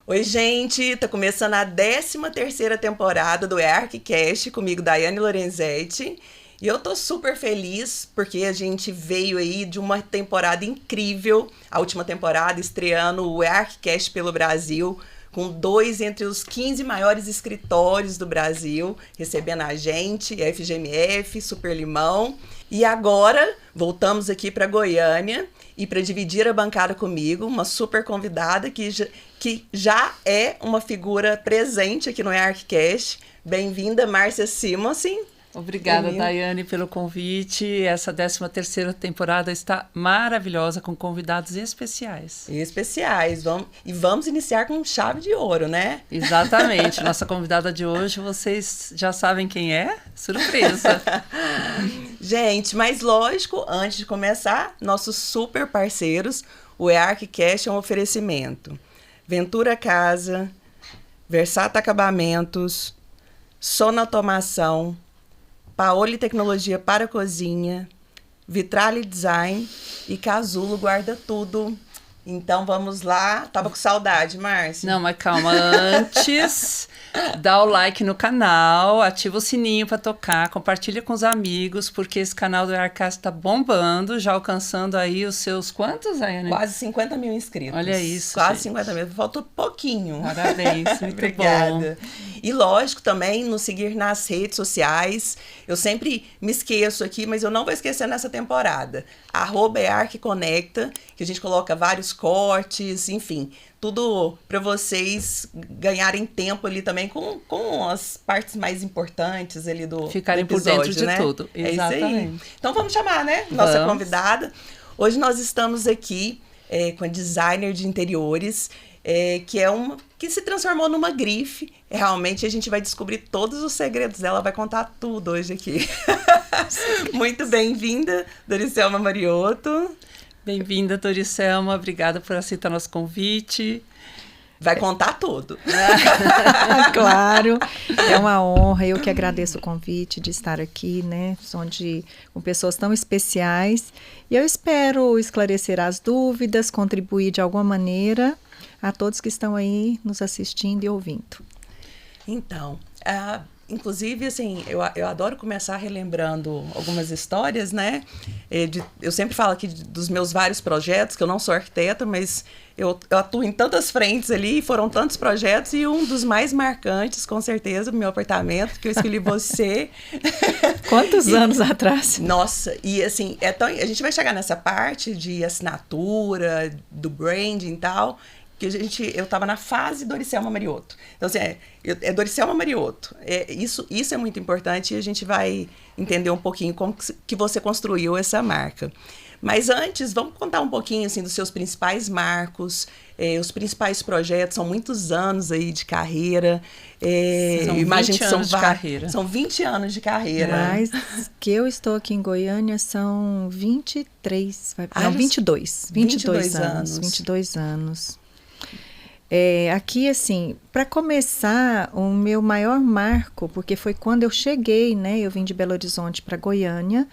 Oi, gente! Tá começando a 13ª temporada do ArcCast, comigo, Daiane Lorenzetti. E eu tô super feliz porque a gente veio aí de uma temporada incrível, a última temporada estreando o ArcCast pelo Brasil, com 2 entre os 15 maiores escritórios do Brasil, recebendo a gente, a FGMF, Super Limão. E agora, voltamos aqui para Goiânia e para dividir a bancada comigo, uma super convidada que já é uma figura presente aqui no ArcCast. Bem-vinda, Márcia Simonsen. Obrigada, Daiane, pelo convite. Essa 13ª temporada está maravilhosa, com convidados especiais. Vamos iniciar com chave de ouro, né? Exatamente. Nossa convidada de hoje, vocês já sabem quem é? Surpresa! Gente, mas lógico, antes de começar, nossos super parceiros, o ArcCast é um oferecimento. Ventura Casa, Versata Acabamentos, Sona Automação, Paoli Tecnologia para Cozinha, Vitrale Design e Casulo Guarda Tudo. Então vamos lá. Tava com saudade, Márcia? Não, mas calma. Antes, dá o like no canal, ativa o sininho para tocar, compartilha com os amigos, porque esse canal do ArcCast está bombando, já alcançando aí os seus quantos, Daiane? Quase 50 mil inscritos. Olha isso, Quase gente. 50 mil. Faltou pouquinho. Parabéns, muito Obrigada. bom. E lógico, também nos seguir nas redes sociais. Eu sempre me esqueço aqui, mas eu não vou esquecer nessa temporada. @ArcConecta, que a gente coloca vários cortes, enfim, tudo para vocês ganharem tempo ali também com as partes mais importantes ali do Ficarem do episódio, por dentro de né? tudo. Exatamente. É isso aí. Então vamos chamar, né? Nossa Vamos. convidada. Hoje nós estamos aqui com a designer de interiores, que se transformou numa grife. Realmente a gente vai descobrir todos os segredos dela, vai contar tudo hoje aqui. Muito bem-vinda, Doricelma Mariotto. Bem-vinda, Doricelma. Obrigada por aceitar nosso convite. Vai contar tudo. Claro, é uma honra. Eu que agradeço o convite de estar aqui, né? Com pessoas tão especiais. E eu espero esclarecer as dúvidas, contribuir de alguma maneira a todos que estão aí nos assistindo e ouvindo. Então, inclusive, assim, eu adoro começar relembrando algumas histórias, né? Eu sempre falo aqui dos meus vários projetos, que eu não sou arquiteta, mas eu atuo em tantas frentes ali, foram tantos projetos, e um dos mais marcantes, com certeza, o meu apartamento, que eu escolhi você. Quantos anos atrás? Nossa, e assim, a gente vai chegar nessa parte de assinatura, do branding e tal, que eu estava na fase Doricelma Mariotto. Então, assim, é Doricelma Mariotto. Isso é muito importante e a gente vai entender um pouquinho como que você construiu essa marca. Mas antes, vamos contar um pouquinho assim, dos seus principais marcos, os principais projetos. São muitos anos aí de carreira. São 20 anos de carreira. São 20 anos de carreira. Mas que eu estou aqui em Goiânia são 23, não, 22. 22 anos. 22 anos. Aqui, assim, para começar, o meu maior marco, porque foi quando eu cheguei, né? Eu vim de Belo Horizonte para Goiânia.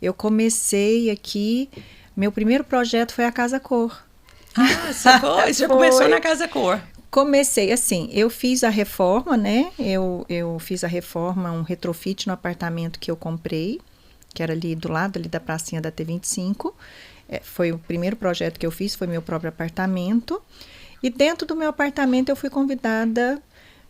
Eu comecei aqui, meu primeiro projeto foi a Casa Cor. Você já começou na Casa Cor. Comecei assim, eu fiz a reforma, né? Eu fiz a reforma, um retrofit no apartamento que eu comprei, que era ali do lado ali da pracinha da T25. Foi o primeiro projeto que eu fiz, foi meu próprio apartamento. E dentro do meu apartamento eu fui convidada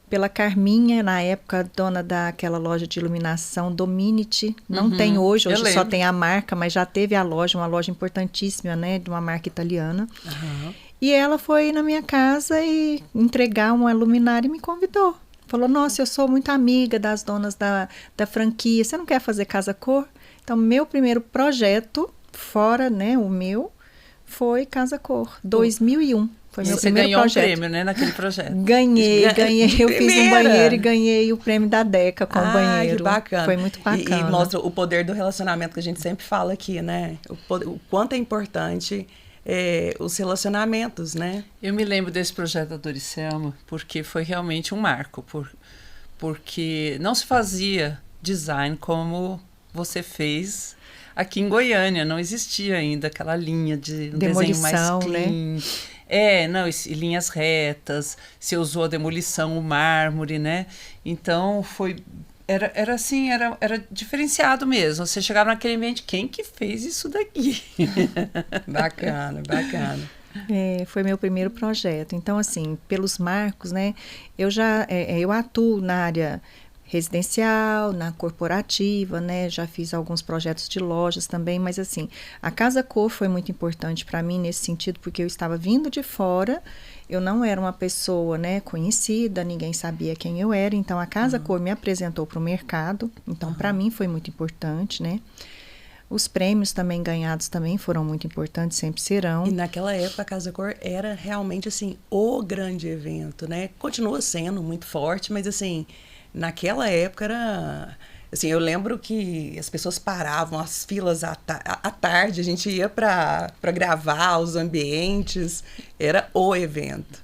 pela Carminha, na época dona daquela loja de iluminação Dominity. Não tem hoje só tem a marca, mas já teve a loja, uma loja importantíssima, né, de uma marca italiana. Uhum. E ela foi na minha casa e entregar uma luminária e me convidou. Falou, nossa, eu sou muito amiga das donas da franquia, você não quer fazer Casa Cor? Então, meu primeiro projeto, fora, né, o meu, foi Casa Cor, 2001. Foi meu primeiro projeto. Você ganhou um prêmio, né, naquele projeto? Ganhei. Eu fiz um banheiro e ganhei o prêmio da Deca com o banheiro. Que bacana. Foi muito bacana. E mostra o poder do relacionamento que a gente sempre fala aqui, né? O quanto é importante os relacionamentos, né? Eu me lembro desse projeto da Doricelma porque foi realmente um marco, porque não se fazia design como você fez aqui em Goiânia, não existia ainda aquela linha de um desenho mais clean. Né? Não, e linhas retas, você usou a demolição, o mármore, né? Então, era assim, era diferenciado mesmo. Você chegava naquele ambiente, quem que fez isso daqui? Bacana, bacana. Foi meu primeiro projeto. Então, assim, pelos marcos, né? Eu atuo na área residencial, na corporativa, né? Já fiz alguns projetos de lojas também, mas assim, a Casa Cor foi muito importante para mim nesse sentido, porque eu estava vindo de fora, eu não era uma pessoa, né, conhecida, ninguém sabia quem eu era, então a Casa Cor me apresentou para o mercado, então para mim foi muito importante, né? Os prêmios também ganhados também foram muito importantes, sempre serão. E naquela época a Casa Cor era realmente assim o grande evento, né? Continua sendo muito forte, mas assim, naquela época era... Assim, eu lembro que as pessoas paravam, as filas à tarde, a gente ia para gravar os ambientes, era o evento.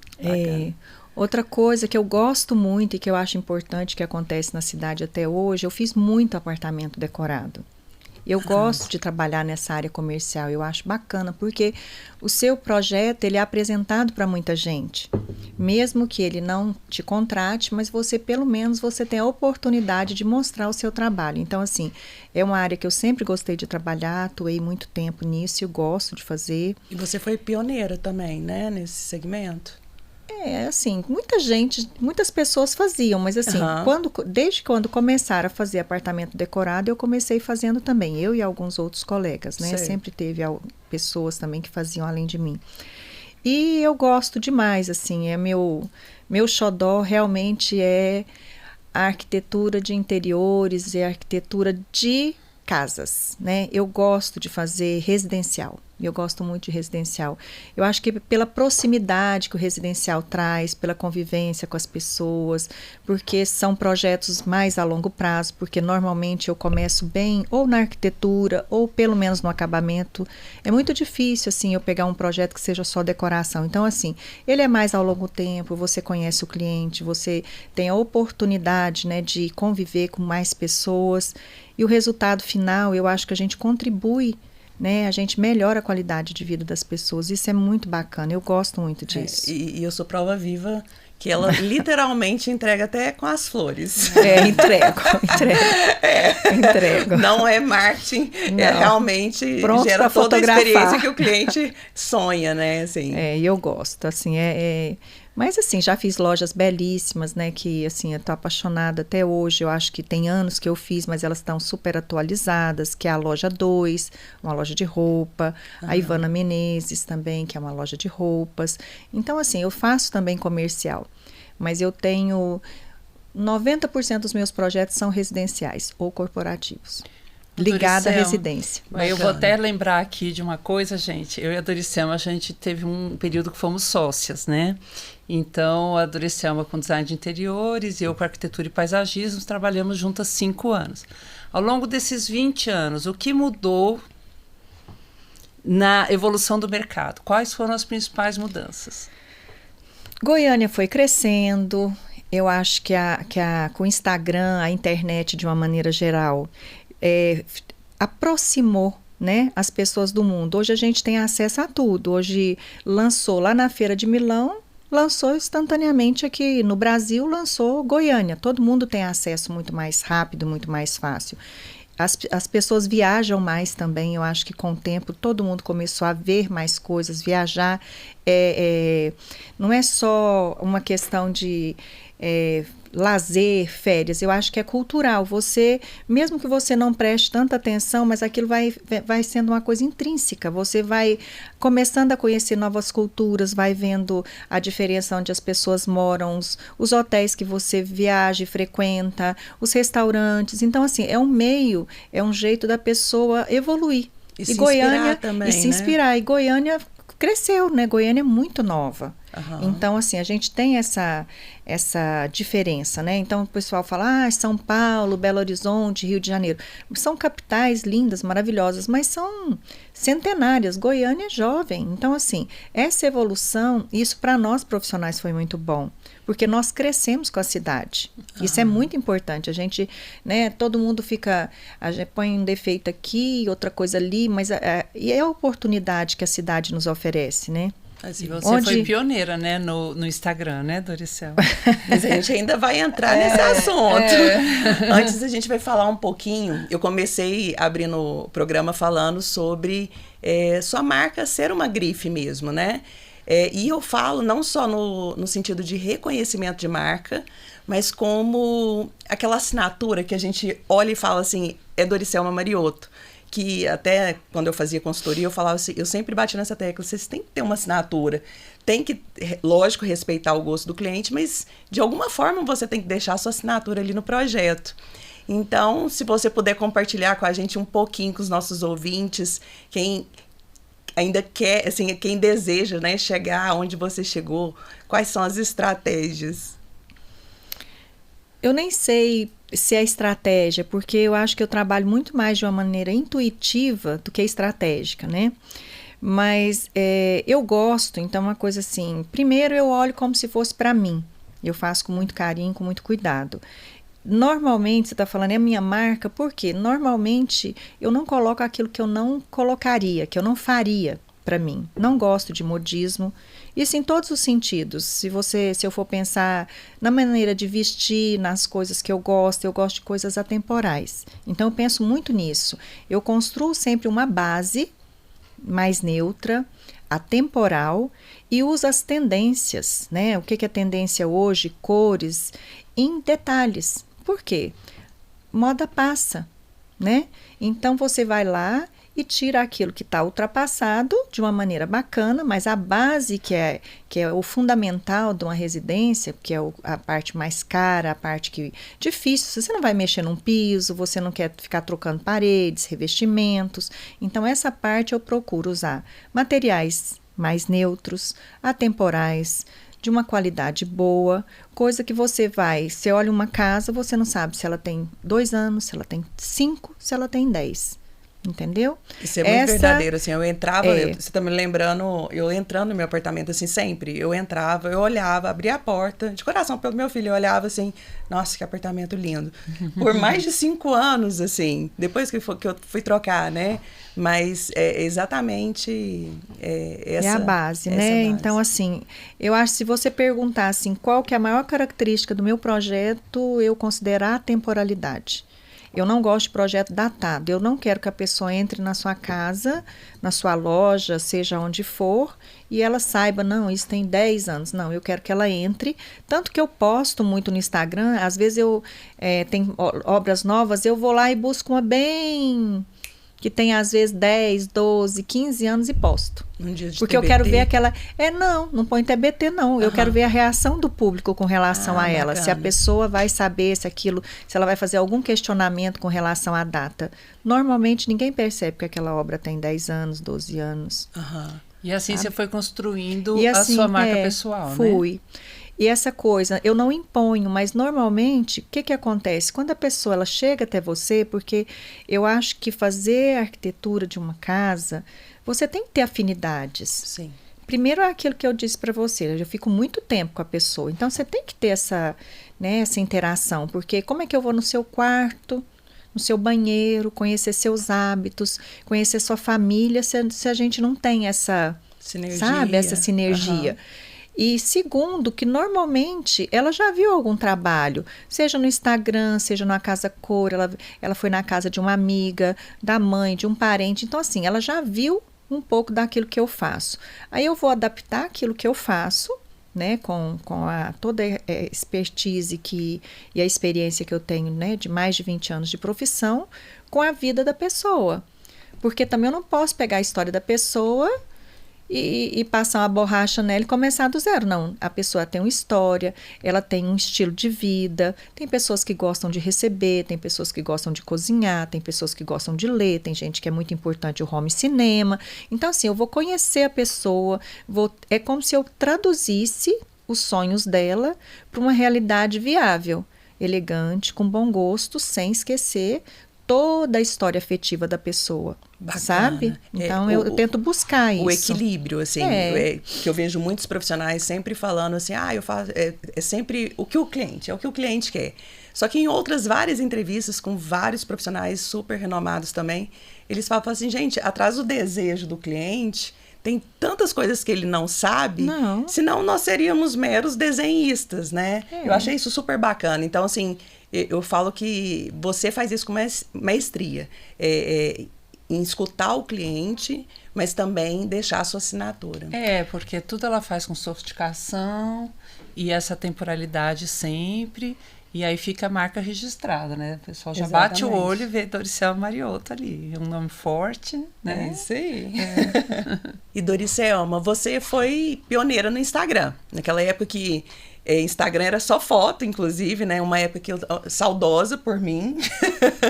Outra coisa que eu gosto muito e que eu acho importante que acontece na cidade até hoje, eu fiz muito apartamento decorado. Eu gosto de trabalhar nessa área comercial, eu acho bacana, porque o seu projeto ele é apresentado para muita gente. Mesmo que ele não te contrate, mas você, pelo menos, você tem a oportunidade de mostrar o seu trabalho. Então, assim, é uma área que eu sempre gostei de trabalhar, atuei muito tempo nisso, eu gosto de fazer. E você foi pioneira também, né, nesse segmento? Assim, muitas pessoas faziam, mas assim, desde quando começaram a fazer apartamento decorado, eu comecei fazendo também, eu e alguns outros colegas, né? Sei. Sempre teve pessoas também que faziam além de mim. E eu gosto demais, assim, meu xodó realmente é a arquitetura de interiores e a arquitetura de casas, né? Eu gosto de fazer residencial. Eu gosto muito de residencial. Eu acho que pela proximidade que o residencial traz, pela convivência com as pessoas, porque são projetos mais a longo prazo, porque normalmente eu começo bem ou na arquitetura ou pelo menos no acabamento. É muito difícil, assim, eu pegar um projeto que seja só decoração. Então, assim, ele é mais ao longo tempo, você conhece o cliente, você tem a oportunidade, né, de conviver com mais pessoas. E o resultado final, eu acho que a gente contribui, né? A gente melhora a qualidade de vida das pessoas. Isso é muito bacana. Eu gosto muito disso. E eu sou prova viva que ela literalmente entrega até com as flores. Entrego. Não é marketing, realmente pronto gera toda fotografar. a experiência que o cliente sonha, né? Assim. E eu gosto, assim, Mas, assim, já fiz lojas belíssimas, né, que, assim, eu tô apaixonada até hoje, eu acho que tem anos que eu fiz, mas elas estão super atualizadas, que é a loja 2, uma loja de roupa, a Ivana Menezes também, que é uma loja de roupas. Então, assim, eu faço também comercial, mas eu tenho 90% dos meus projetos são residenciais ou corporativos. Ligada à residência. Eu vou até lembrar aqui de uma coisa, gente. Eu e a Doricelma, a gente teve um período que fomos sócias, né? Então, a Doricelma com design de interiores e eu com arquitetura e paisagismo, trabalhamos juntas 5 anos. Ao longo desses 20 anos, o que mudou na evolução do mercado? Quais foram as principais mudanças? Goiânia foi crescendo. Eu acho que com o Instagram, a internet de uma maneira geral, aproximou, né, as pessoas do mundo. Hoje a gente tem acesso a tudo. Hoje lançou lá na Feira de Milão, lançou instantaneamente aqui no Brasil, lançou Goiânia. Todo mundo tem acesso muito mais rápido, muito mais fácil. As pessoas viajam mais também. Eu acho que com o tempo todo mundo começou a ver mais coisas. Viajar não é só uma questão de lazer, férias. Eu acho que é cultural. Você, mesmo que você não preste tanta atenção, mas aquilo vai sendo uma coisa intrínseca. Você vai começando a conhecer novas culturas, vai vendo a diferença onde as pessoas moram, os hotéis que você viaja e frequenta, os restaurantes. Então, assim, é um meio, é um jeito da pessoa evoluir. E Goiânia também, se inspirar. Né? E Goiânia cresceu, né? Goiânia é muito nova. Então, assim, a gente tem essa diferença, né? Então, o pessoal fala, São Paulo, Belo Horizonte, Rio de Janeiro. São capitais lindas, maravilhosas, mas são centenárias. Goiânia é jovem. Então, assim, essa evolução, isso para nós profissionais foi muito bom, porque nós crescemos com a cidade. Isso é muito importante. A gente, né, todo mundo a gente põe um defeito aqui, outra coisa ali, mas e é a oportunidade que a cidade nos oferece, né? E você foi pioneira, né, no Instagram, né, Doricel? Mas a gente ainda vai entrar nesse assunto. Antes a gente vai falar um pouquinho. Eu comecei abrindo o programa falando sobre sua marca ser uma grife mesmo, né? E eu falo não só no sentido de reconhecimento de marca, mas como aquela assinatura que a gente olha e fala assim, é Doricelma Mariotto. Que até quando eu fazia consultoria, eu falava assim, eu sempre bati nessa tecla, vocês têm que ter uma assinatura, tem que, lógico, respeitar o gosto do cliente, mas de alguma forma você tem que deixar a sua assinatura ali no projeto. Então, se você puder compartilhar com a gente um pouquinho com os nossos ouvintes, quem ainda quer, assim, quem deseja, né, chegar onde você chegou, quais são as estratégias? Eu nem sei se é estratégia, porque eu acho que eu trabalho muito mais de uma maneira intuitiva do que estratégica, né? Mas eu gosto, então uma coisa assim, primeiro eu olho como se fosse para mim, eu faço com muito carinho, com muito cuidado. Normalmente, você está falando, é a minha marca, por quê? Normalmente eu não coloco aquilo que eu não colocaria, que eu não faria para mim. Não gosto de modismo. Isso em todos os sentidos. Se eu for pensar na maneira de vestir, nas coisas que eu gosto de coisas atemporais. Então eu penso muito nisso. Eu construo sempre uma base mais neutra, atemporal, e uso as tendências, né? O que é tendência hoje, cores, em detalhes. Por quê? Moda passa, né? Então você vai lá e tira aquilo que está ultrapassado de uma maneira bacana, mas a base que é o fundamental de uma residência, que é a parte mais cara, a parte que difícil, você não vai mexer num piso, você não quer ficar trocando paredes, revestimentos, então essa parte eu procuro usar materiais mais neutros, atemporais, de uma qualidade boa, coisa que você olha uma casa, você não sabe se ela tem 2 anos, se ela tem 5, se ela tem 10. Entendeu? Isso é muito verdadeiro, assim, eu entrava, você tá me lembrando, eu entrando no meu apartamento, assim, sempre, eu entrava, eu olhava, abria a porta, de coração pelo meu filho, eu olhava assim, nossa, que apartamento lindo. Por mais de 5 anos, assim, depois que eu fui trocar, né? Mas é exatamente essa... É a base, né? Base. Então, assim, eu acho que se você perguntar, assim, qual que é a maior característica do meu projeto, eu considerar a temporalidade. Eu não gosto de projeto datado. Eu não quero que a pessoa entre na sua casa, na sua loja, seja onde for, e ela saiba, não, isso tem 10 anos. Não, eu quero que ela entre. Tanto que eu posto muito no Instagram, às vezes tem obras novas, eu vou lá e busco uma bem... que tem às vezes 10, 12, 15 anos e posto. Porque TBT. Eu quero ver aquela... não põe TBT não. Eu quero ver a reação do público com relação a ela. Bacana. Se a pessoa vai saber se ela vai fazer algum questionamento com relação à data. Normalmente ninguém percebe que aquela obra tem 10 anos, 12 anos. E assim você foi construindo a sua marca pessoal, né? Fui. E essa coisa, eu não imponho, mas normalmente, o que acontece? Quando a pessoa ela chega até você, porque eu acho que fazer a arquitetura de uma casa, você tem que ter afinidades. Sim. Primeiro é aquilo que eu disse para você, eu já fico muito tempo com a pessoa, então você tem que ter essa interação, porque como é que eu vou no seu quarto, no seu banheiro, conhecer seus hábitos, conhecer sua família, se a gente não tem essa sinergia, sabe, essa sinergia. E segundo, que normalmente ela já viu algum trabalho, seja no Instagram, seja na Casa Cor, ela foi na casa de uma amiga, da mãe, de um parente. Então, assim, ela já viu um pouco daquilo que eu faço. Aí eu vou adaptar aquilo que eu faço, né, com toda a expertise e a experiência que eu tenho, né, de mais de 20 anos de profissão, com a vida da pessoa. Porque também eu não posso pegar a história da pessoa e passar uma borracha nela e começar do zero. Não, a pessoa tem uma história, ela tem um estilo de vida, tem pessoas que gostam de receber, tem pessoas que gostam de cozinhar, tem pessoas que gostam de ler, tem gente que é muito importante o home cinema. Então, assim, eu vou conhecer a pessoa, é como se eu traduzisse os sonhos dela para uma realidade viável, elegante, com bom gosto, sem esquecer toda a história afetiva da pessoa. Bacana. Sabe? Então eu tento buscar isso. O equilíbrio, assim, que eu vejo muitos profissionais sempre falando assim, eu faço, é sempre o que o cliente quer. Só que em outras várias entrevistas com vários profissionais super renomados também, eles falam assim, gente, atrás do desejo do cliente tem tantas coisas que ele não sabe, Não. senão nós seríamos meros desenhistas, né? Eu achei isso super bacana. Então, assim, eu falo que você faz isso com maestria. Em escutar o cliente, mas também deixar a sua assinatura. Porque tudo ela faz com sofisticação e essa temporalidade sempre, e aí fica a marca registrada, né? O pessoal já bate o olho e vê Doricel Mariotto ali, um nome forte, né? É isso aí. E Doricelma, você foi pioneira no Instagram, naquela época que Instagram era só foto, inclusive, né? Uma época que saudosa por mim.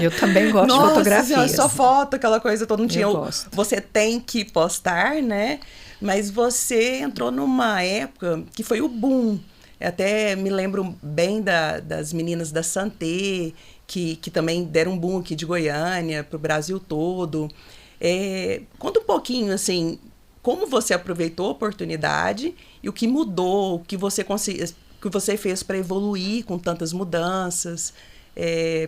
Eu também gosto de fotografias. Só foto, aquela coisa toda. Não tinha. Gosto. Você tem que postar, né? Mas você entrou numa época que foi o boom. Até me lembro bem das meninas da Santé, que também deram um boom aqui de Goiânia para o Brasil todo. Conta um pouquinho, assim, como você aproveitou a oportunidade e o que mudou, o que você fez para evoluir com tantas mudanças.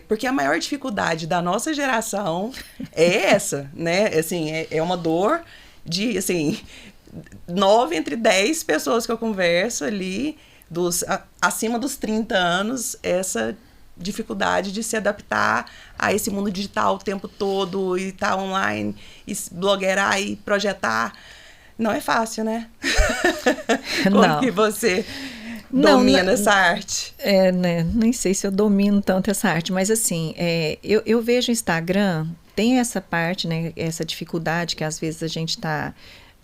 Porque a maior dificuldade da nossa geração é essa, né? Assim, é uma dor de, assim, 9 entre 10 pessoas que eu converso ali, acima dos 30 anos, essa dificuldade de se adaptar a esse mundo digital o tempo todo e estar online, e blogueirar e projetar. Não é fácil, né? Como que você domina essa arte? Né? Nem sei se eu domino tanto essa arte, mas assim, eu vejo o Instagram, tem essa parte, né? Essa dificuldade que às vezes a gente está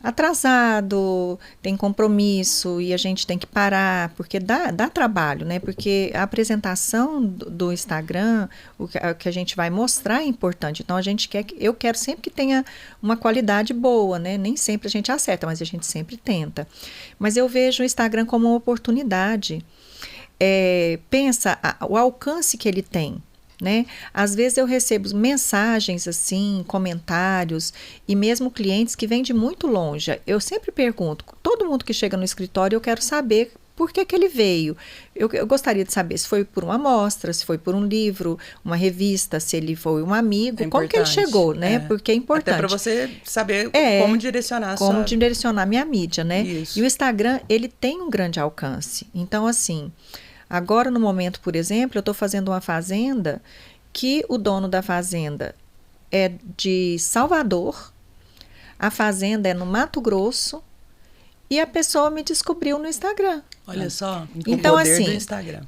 atrasado, tem compromisso e a gente tem que parar, porque dá trabalho, né? Porque a apresentação do Instagram, o que a gente vai mostrar é importante. Então, eu quero sempre que tenha uma qualidade boa, né? Nem sempre a gente acerta, mas a gente sempre tenta. Mas eu vejo o Instagram como uma oportunidade. Pensa o alcance que ele tem. Né? Às vezes eu recebo mensagens assim, comentários e mesmo clientes que vêm de muito longe. Eu sempre pergunto, todo mundo que chega no escritório, eu quero saber por que ele veio. Eu gostaria de saber se foi por uma amostra, se foi por um livro, uma revista, se ele foi um amigo, como que ele chegou, né? Porque é importante. Até para você saber como direcionar direcionar minha mídia, né? Isso. E o Instagram, ele tem um grande alcance. Então, assim, agora, no momento, por exemplo, eu estou fazendo uma fazenda que o dono da fazenda é de Salvador, a fazenda é no Mato Grosso e a pessoa me descobriu no Instagram. Olha só, então, o poder assim, do Instagram.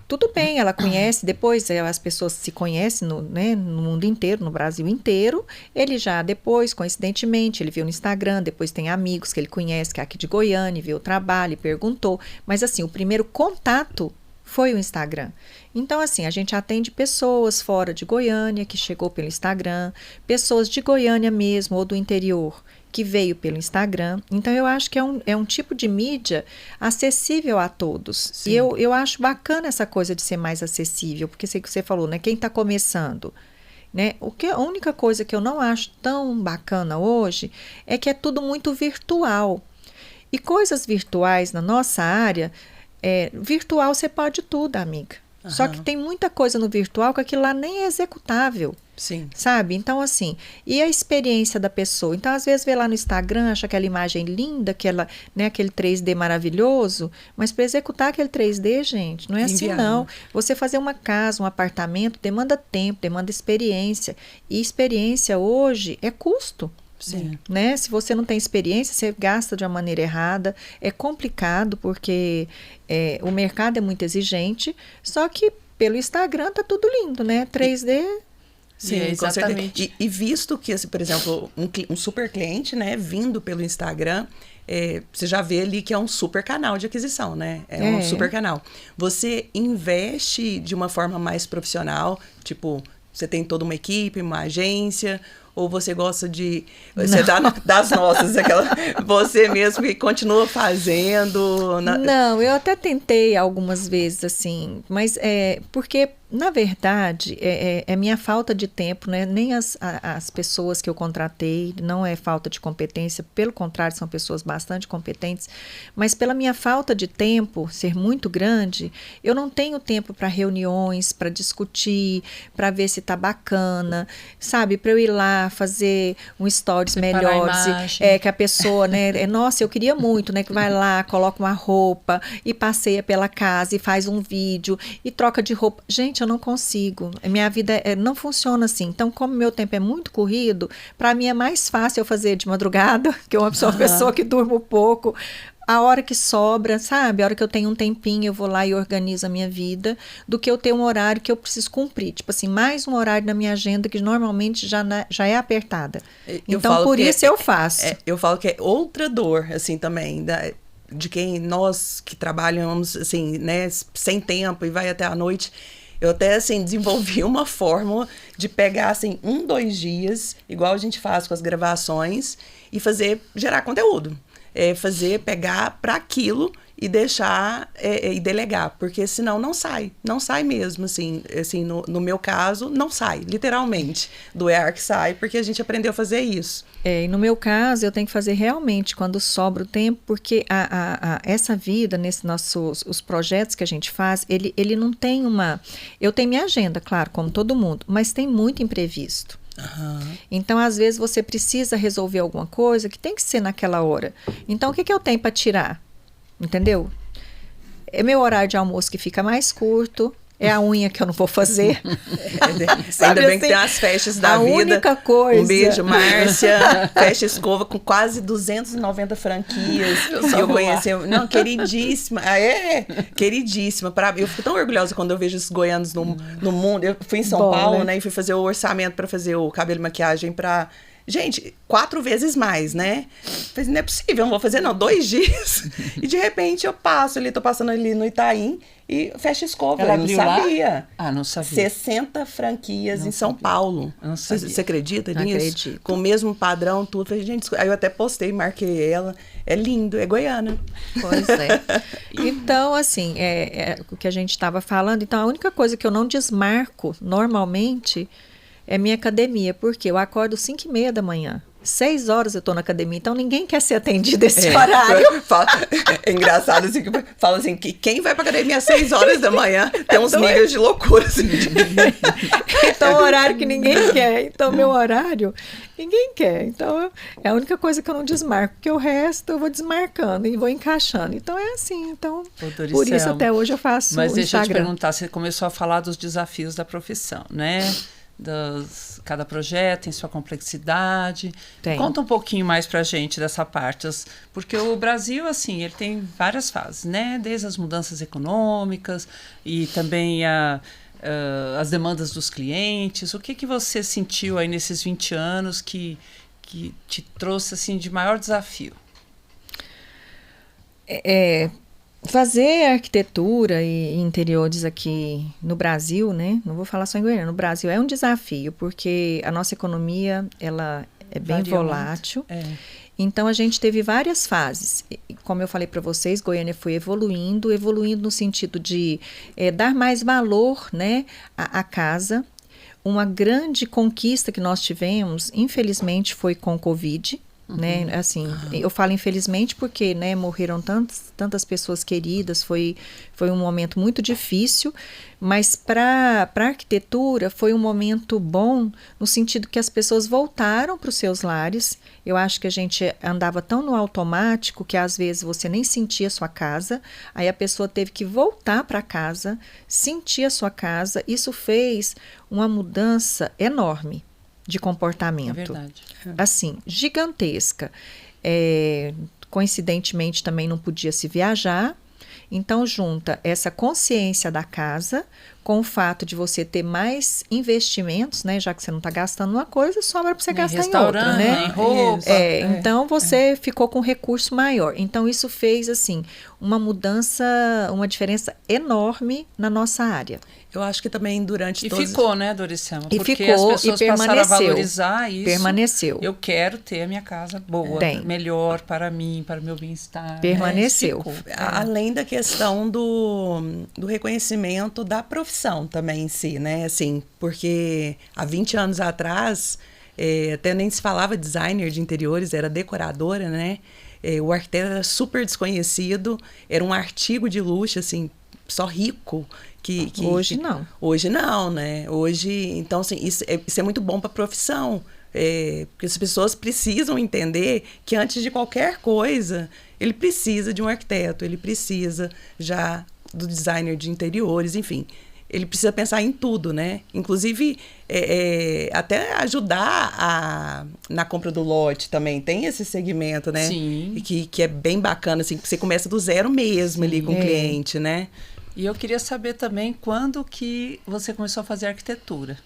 Tudo bem, ela conhece, depois as pessoas se conhecem no mundo inteiro, no Brasil inteiro. Ele já depois, coincidentemente, ele viu no Instagram, depois tem amigos que ele conhece, que é aqui de Goiânia, viu o trabalho, perguntou. Mas assim, o primeiro contato foi o Instagram. Então, assim, a gente atende pessoas fora de Goiânia, que chegou pelo Instagram, pessoas de Goiânia mesmo, ou do interior, que veio pelo Instagram. Então, eu acho que é um tipo de mídia acessível a todos. Sim. E eu acho bacana essa coisa de ser mais acessível, porque sei que você falou, né? Quem está começando, né? A única coisa que eu não acho tão bacana hoje é que é tudo muito virtual. E coisas virtuais na nossa área, virtual você pode tudo, amiga. Uhum. Só que tem muita coisa no virtual que aquilo lá nem é executável. Sim. Sabe? Então, assim, e a experiência da pessoa? Então, às vezes, vê lá no Instagram, acha aquela imagem linda, aquele 3D maravilhoso, mas para executar aquele 3D, gente, não é assim, não. Você fazer uma casa, um apartamento, demanda tempo, demanda experiência. E experiência hoje é custo. Sim. Né? Se você não tem experiência, você gasta de uma maneira errada. É complicado porque o mercado é muito exigente, só que pelo Instagram tá tudo lindo, né? 3D... Sim, exatamente. E visto que, por exemplo, um super cliente, né, vindo pelo Instagram, você já vê ali que é um super canal de aquisição, né? Um super canal. Você investe de uma forma mais profissional, tipo, você tem toda uma equipe, uma agência, ou você gosta de... Você dá das nossas, você mesmo que continua fazendo... Não, eu até tentei algumas vezes, assim, mas porque... Na verdade, é minha falta de tempo, né? Nem as pessoas que eu contratei, não é falta de competência, pelo contrário, são pessoas bastante competentes, mas pela minha falta de tempo ser muito grande, eu não tenho tempo para reuniões, para discutir, para ver se está bacana, sabe? Para eu ir lá, editar, fazer um stories Preparar a melhores, imagem. que a pessoa, né, nossa, eu queria muito, né, que vai lá, coloca uma roupa e passeia pela casa e faz um vídeo e troca de roupa. Gente, eu não consigo. Minha vida não funciona assim. Então, como meu tempo é muito corrido, para mim é mais fácil eu fazer de madrugada, que eu sou uma pessoa que durmo pouco. A hora que sobra, sabe? A hora que eu tenho um tempinho, eu vou lá e organizo a minha vida, do que eu ter um horário que eu preciso cumprir. Tipo assim, mais um horário na minha agenda que normalmente já é apertada. Então, por isso eu faço. Eu falo que é outra dor, assim, também, de quem nós que trabalhamos, assim, né, sem tempo e vai até a noite. Eu até, assim, desenvolvi uma fórmula de pegar, assim, 2 dias, igual a gente faz com as gravações, e gerar conteúdo. Pegar para aquilo e deixar e delegar, porque senão não sai mesmo, assim no meu caso, não sai, literalmente, do EARC sai, porque a gente aprendeu a fazer isso. E no meu caso, eu tenho que fazer realmente quando sobra o tempo, porque essa vida, nesses os projetos que a gente faz, ele não tem eu tenho minha agenda, claro, como todo mundo, mas tem muito imprevisto. Uhum. Então, às vezes, você precisa resolver alguma coisa que tem que ser naquela hora. Então, o que eu tenho para tirar? Entendeu? É meu horário de almoço que fica mais curto. É a unha que eu não vou fazer. Ainda bem que tem as festas da vida. A única coisa. Um beijo, Márcia. Fecha Escova com quase 290 franquias. Eu conheci. Não, queridíssima. Queridíssima. Eu fico tão orgulhosa quando eu vejo os goianos no mundo. Eu fui em São Paulo, né? E fui fazer o orçamento para fazer o cabelo e maquiagem para... Gente, 4 vezes mais, né? Falei, não é possível, eu não vou fazer, não. 2 dias. E de repente eu tô passando ali no Itaim e fecha Escova. Ela eu não sabia. Lá? Ah, não sabia. 60 franquias em São Paulo. Você acredita nisso? Acredito. Com o mesmo padrão, tudo. Falei, gente, aí eu até postei, marquei ela. É lindo, é goiana. Pois é. Então, assim, o que a gente estava falando. Então, a única coisa que eu não desmarco normalmente é minha academia, porque eu acordo 5h30 da manhã. 6 horas eu tô na academia, então ninguém quer ser atendido esse horário. É engraçado assim, que fala assim, que quem vai pra academia às 6 horas da manhã tem uns níveis de loucura. Assim. Então, horário que ninguém quer. Então, meu horário, ninguém quer. Então, é a única coisa que eu não desmarco, porque o resto eu vou desmarcando e vou encaixando. Então, é assim. Então, por isso até hoje eu faço Mas deixa Instagram. eu te perguntar, você começou a falar dos desafios da profissão, né? Cada projeto tem sua complexidade. Tem. Conta um pouquinho mais pra gente dessa parte, porque o Brasil, assim, ele tem várias fases, né? Desde as mudanças econômicas e também as demandas dos clientes. O que você sentiu aí nesses 20 anos que te trouxe, assim, de maior desafio? Fazer arquitetura e interiores aqui no Brasil, né? Não vou falar só em Goiânia, no Brasil é um desafio, porque a nossa economia, ela é bem volátil. Então, a gente teve várias fases. Como eu falei para vocês, Goiânia foi evoluindo no sentido de dar mais valor, né, à casa. Uma grande conquista que nós tivemos, infelizmente, foi com o Covid. Né? Assim, eu falo infelizmente porque, né, morreram tantas pessoas queridas, foi um momento muito difícil, mas para a arquitetura foi um momento bom no sentido que as pessoas voltaram para os seus lares. Eu acho que a gente andava tão no automático que às vezes você nem sentia a sua casa, aí a pessoa teve que voltar para casa, sentir a sua casa. Isso fez uma mudança enorme de comportamento. É verdade. Assim, gigantesca. Coincidentemente, também não podia se viajar. Então, junta essa consciência da casa com o fato de você ter mais investimentos, né? Já que você não está gastando uma coisa, sobra para você gastar em outra, né? Em roupa. Então, você ficou com um recurso maior. Então, isso fez, assim, uma mudança, uma diferença enorme na nossa área. Eu acho que também durante E todos... ficou, né, Doricema? E porque ficou, as pessoas e passaram a valorizar isso. Permaneceu. Eu quero ter a minha casa boa, melhor para mim, para o meu bem-estar. Permaneceu. Além da questão do reconhecimento da profissão também em si, né? Assim, porque há 20 anos atrás, até nem se falava designer de interiores, era decoradora, né? O arquiteto era super desconhecido, era um artigo de luxo, assim, só rico. Hoje não. Hoje não, né? Hoje, então, assim, isso é muito bom para a profissão. Porque as pessoas precisam entender que antes de qualquer coisa, ele precisa de um arquiteto, ele precisa já do designer de interiores, enfim. Ele precisa pensar em tudo, né? Inclusive, até ajudar na compra do lote também. Tem esse segmento, né? Sim. Que é bem bacana, assim, que você começa do zero mesmo ali com o cliente, né? E eu queria saber também quando que você começou a fazer arquitetura.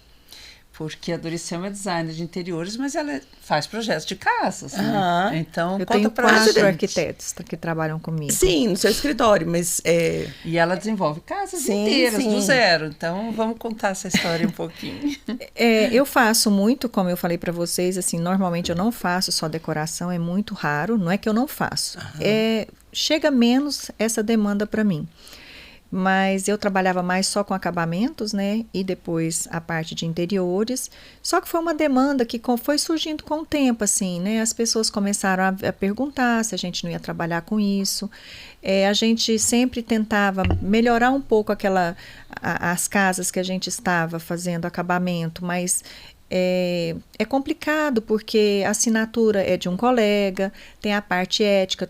Porque a Doricema é designer de interiores, mas ela faz projetos de casas, né? Então, eu conta tenho pra gente. 4 arquitetos que trabalham comigo. Sim, no seu escritório, mas... E ela desenvolve casas inteiras, do zero. Então, vamos contar essa história um pouquinho. Eu faço muito, como eu falei para vocês, assim, normalmente eu não faço só decoração, é muito raro, não é que eu não faço. Chega menos essa demanda para mim. Mas eu trabalhava mais só com acabamentos, né? E depois a parte de interiores. Só que foi uma demanda que foi surgindo com o tempo, assim, né? As pessoas começaram a perguntar se a gente não ia trabalhar com isso. A gente sempre tentava melhorar um pouco as casas que a gente estava fazendo acabamento, mas... É complicado porque a assinatura é de um colega, tem a parte ética,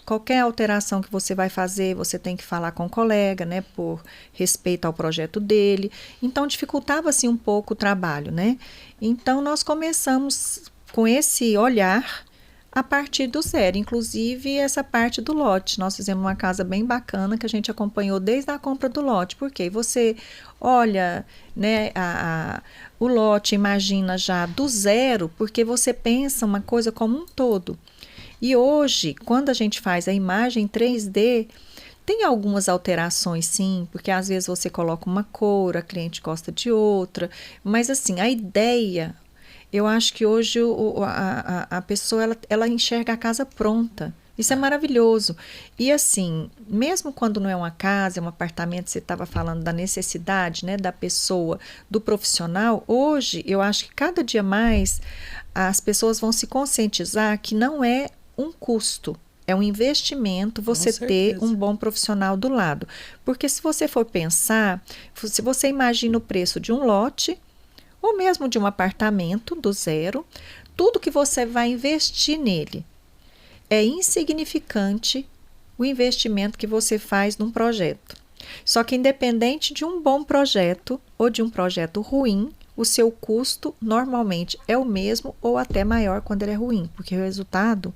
qualquer alteração que você vai fazer, você tem que falar com o colega, né, por respeito ao projeto dele. Então, dificultava assim um pouco o trabalho, né? Então, nós começamos com esse olhar a partir do zero, inclusive essa parte do lote. Nós fizemos uma casa bem bacana que a gente acompanhou desde a compra do lote, porque você olha, né, o lote, imagina já do zero, porque você pensa uma coisa como um todo. E hoje, quando a gente faz a imagem 3D, tem algumas alterações, sim, porque às vezes você coloca uma cor, a cliente gosta de outra, mas assim, a ideia... Eu acho que hoje a pessoa ela enxerga a casa pronta. Isso é maravilhoso. E assim, mesmo quando não é uma casa, é um apartamento, você estava falando da necessidade, né, da pessoa, do profissional, hoje eu acho que cada dia mais as pessoas vão se conscientizar que não é um custo. É um investimento você ter um bom profissional do lado. Porque se você for pensar, se você imagina o preço de um lote, ou mesmo de um apartamento do zero, tudo que você vai investir nele é insignificante o investimento que você faz num projeto. Só que independente de um bom projeto ou de um projeto ruim, o seu custo normalmente é o mesmo ou até maior quando ele é ruim, porque o resultado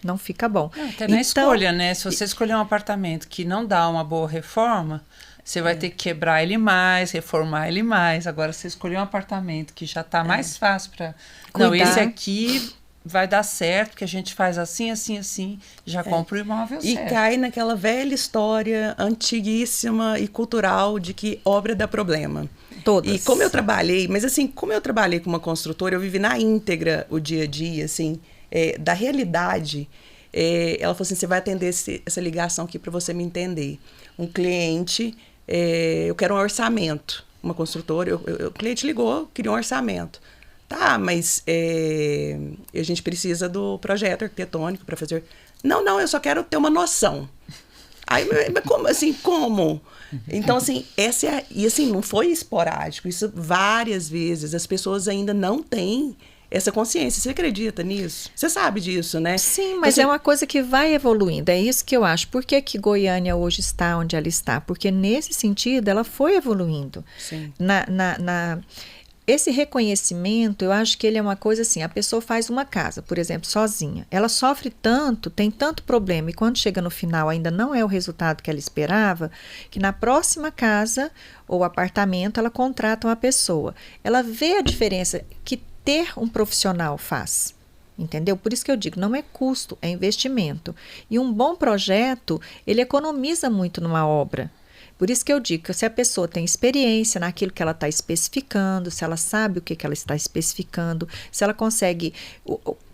não fica bom. Até na escolha, né? Se você escolher um apartamento que não dá uma boa reforma, você vai ter que quebrar ele mais, reformar ele mais. Agora, você escolher um apartamento que já está mais fácil para... Não, esse aqui vai dar certo, porque a gente faz assim, assim, assim, já compra o imóvel certo. E cai naquela velha história antiguíssima e cultural de que obra dá problema. Todas. E como eu trabalhei, mas assim, como eu trabalhei com uma construtora, eu vivi na íntegra o dia a dia, assim, da realidade. Ela falou assim, você vai atender essa ligação aqui para você me entender. Um cliente... eu quero um orçamento, uma construtora, o cliente ligou, queria um orçamento. Tá, mas a gente precisa do projeto arquitetônico para fazer... Não, eu só quero ter uma noção. Aí, mas como assim, como? Então, assim, e assim, não foi esporádico, isso várias vezes, as pessoas ainda não têm essa consciência. Você acredita nisso? Você sabe disso, né? Sim, mas é uma coisa que vai evoluindo. É isso que eu acho. Por que que Goiânia hoje está onde ela está? Porque nesse sentido ela foi evoluindo. Sim. Esse reconhecimento, eu acho que ele é uma coisa assim, a pessoa faz uma casa, por exemplo, sozinha. Ela sofre tanto, tem tanto problema, e quando chega no final ainda não é o resultado que ela esperava, que na próxima casa ou apartamento ela contrata uma pessoa. Ela vê a diferença que ter um profissional faz, entendeu? Por isso que eu digo, não é custo, é investimento. E um bom projeto, ele economiza muito numa obra. Por isso que eu digo que se a pessoa tem experiência naquilo que ela está especificando, se ela sabe o que ela está especificando, se ela consegue...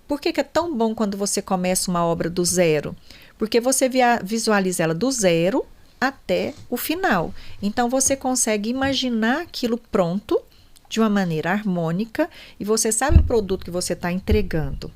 Por que é tão bom quando você começa uma obra do zero? Porque você visualiza ela do zero até o final. Então, você consegue imaginar aquilo pronto, de uma maneira harmônica, e você sabe o produto que você está entregando.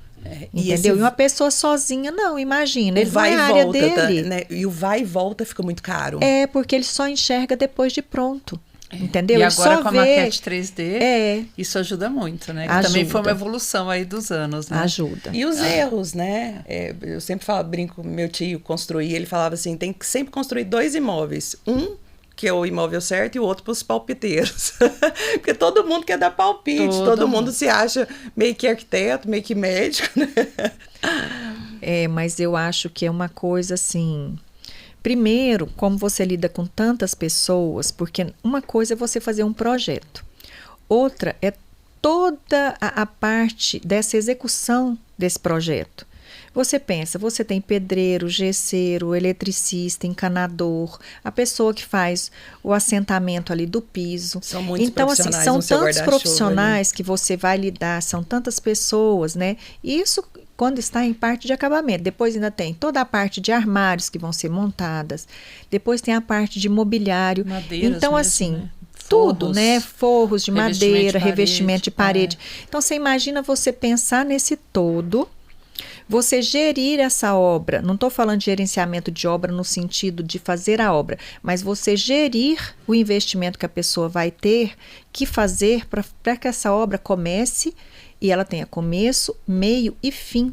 Entendeu? E uma pessoa sozinha, não, imagina, ele vai a área dele. Né? E o vai e volta fica muito caro. Porque ele só enxerga depois de pronto. Entendeu? E Ele agora só com a vê, maquete 3D, isso ajuda muito, né? Que também foi uma evolução aí dos anos, né? Ajuda. E os erros, né? Eu sempre falo, brinco, meu tio construía, ele falava assim, tem que sempre construir 2 imóveis. Um, que é o imóvel certo, e o outro para os palpiteiros. Porque todo mundo quer dar palpite, todo mundo se acha meio que arquiteto, meio que médico, né? Mas eu acho que é uma coisa assim... Primeiro, como você lida com tantas pessoas, porque uma coisa é você fazer um projeto, outra é toda a parte dessa execução desse projeto. Você pensa, você tem pedreiro, gesseiro, eletricista, encanador, a pessoa que faz o assentamento ali do piso. São muitos então, assim, profissionais são no seu tantos guarda-chuva profissionais ali. que você vai lidar, são tantas pessoas, né? Isso quando está em parte de acabamento. Depois ainda tem toda a parte de armários que vão ser montadas. Depois tem a parte de mobiliário. Madeiras então, mesmo, assim, né? tudo, né? Forros de madeira, revestimento de parede. É. Então, você imagina você pensar nesse todo, você gerir essa obra. Não estou falando de gerenciamento de obra no sentido de fazer a obra, mas você gerir o investimento que a pessoa vai ter que fazer para que essa obra comece e ela tenha começo, meio e fim.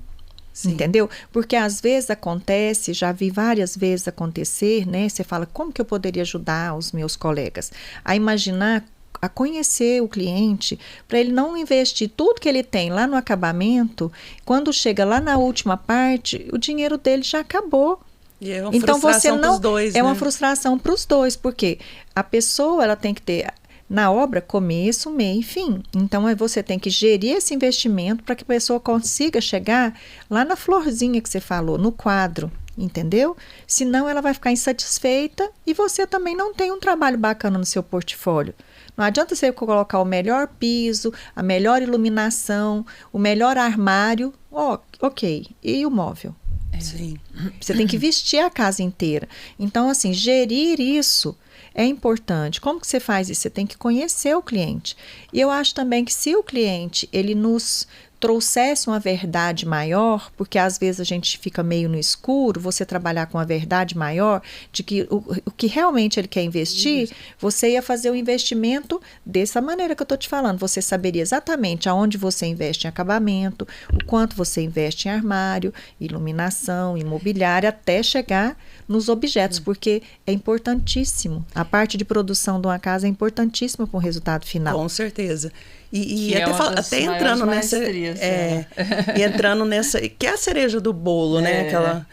Sim. Entendeu? Porque às vezes acontece, já vi várias vezes acontecer, né? Você fala, como que eu poderia ajudar os meus colegas a imaginar, a conhecer o cliente, para ele não investir tudo que ele tem lá no acabamento, quando chega lá na última parte, o dinheiro dele já acabou. E é uma então frustração você não pros dois, é né? uma frustração para os dois, porque a pessoa ela tem que ter na obra começo, meio e fim. Então você tem que gerir esse investimento para que a pessoa consiga chegar lá na florzinha que você falou, no quadro, entendeu? Senão ela vai ficar insatisfeita e você também não tem um trabalho bacana no seu portfólio. Não adianta você colocar o melhor piso, a melhor iluminação, o melhor armário, ok, e o móvel? Sim. Você tem que vestir a casa inteira. Então, assim, gerir isso é importante. Como que você faz isso? Você tem que conhecer o cliente. E eu acho também que se o cliente, ele nos trouxesse uma verdade maior, porque às vezes a gente fica meio no escuro, você trabalhar com uma verdade maior, de que o que realmente ele quer investir, você ia fazer o investimento dessa maneira que eu estou te falando. Você saberia exatamente aonde você investe em acabamento, o quanto você investe em armário, iluminação, imobiliário, até chegar nos objetos, porque é importantíssimo. A parte de produção de uma casa é importantíssima para o resultado final. Com certeza. E é até entrando nessa. E entrando nessa. Que é a cereja do bolo, né? Aquela,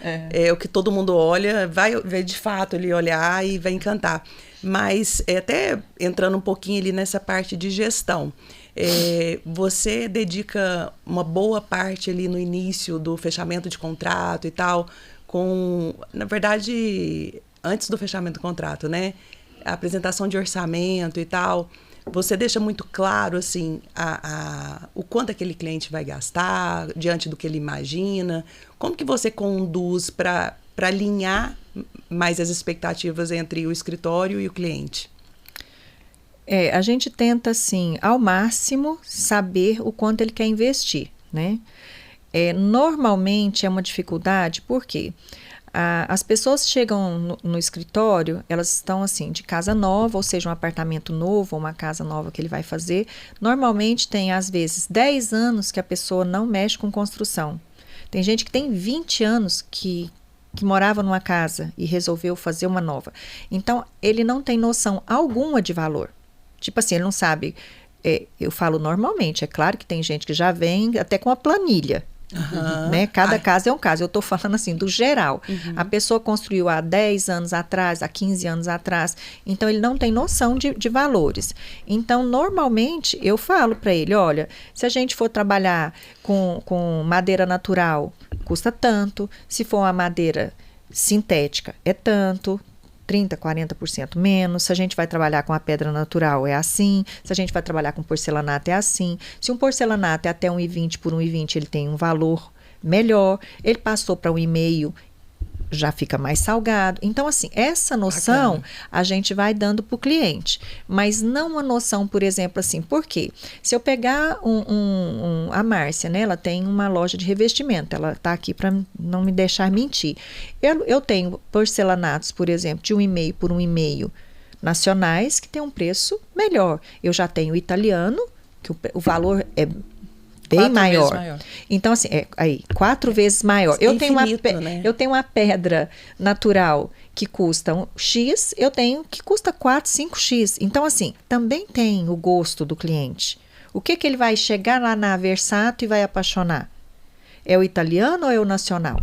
o que todo mundo olha, vai de fato ele olhar e vai encantar. Mas até entrando um pouquinho ali nessa parte de gestão. Você dedica uma boa parte ali no início do fechamento de contrato e tal, na verdade, antes do fechamento do contrato, né? A apresentação de orçamento e tal. Você deixa muito claro, assim, o quanto aquele cliente vai gastar, diante do que ele imagina. Como que você conduz para alinhar mais as expectativas entre o escritório e o cliente? A gente tenta, assim, ao máximo, saber o quanto ele quer investir, né? Normalmente é uma dificuldade, por quê? As pessoas chegam no escritório, elas estão assim, de casa nova, ou seja, um apartamento novo, ou uma casa nova que ele vai fazer. Normalmente tem, às vezes, 10 anos que a pessoa não mexe com construção. Tem gente que tem 20 anos que morava numa casa e resolveu fazer uma nova. Então, ele não tem noção alguma de valor. Tipo assim, ele não sabe. Eu falo normalmente, é claro que tem gente que já vem até com a planilha. Né? Cada caso é um caso. Eu estou falando assim, do geral. A pessoa construiu há 10 anos atrás, há 15 anos atrás, então ele não tem noção de valores. Então, normalmente, eu falo para ele, olha, se a gente for trabalhar com madeira natural, custa tanto. Se for uma madeira sintética, é tanto. 30%, 40% menos. Se a gente vai trabalhar com a pedra natural, é assim. Se a gente vai trabalhar com porcelanato, é assim. Se um porcelanato é até 1,20 por 1,20, ele tem um valor melhor. Ele passou para 1,5, já fica mais salgado. Então, assim, essa noção bacana, a gente vai dando para o cliente. Mas não uma noção, por exemplo, assim, por quê? Se eu pegar a Márcia, né? Ela tem uma loja de revestimento. Ela está aqui para não me deixar mentir. Eu tenho porcelanatos, por exemplo, de 1,5 por 1,5 nacionais que têm um preço melhor. Eu já tenho o italiano, que o valor é bem maior. Então, assim, aí, 4 vezes maior. Eu tenho né? Eu tenho uma pedra natural que custa X, eu tenho que custa 4, 5X. Então, assim, também tem o gosto do cliente. O que ele vai chegar lá na Versato e vai apaixonar? É o italiano ou é o nacional?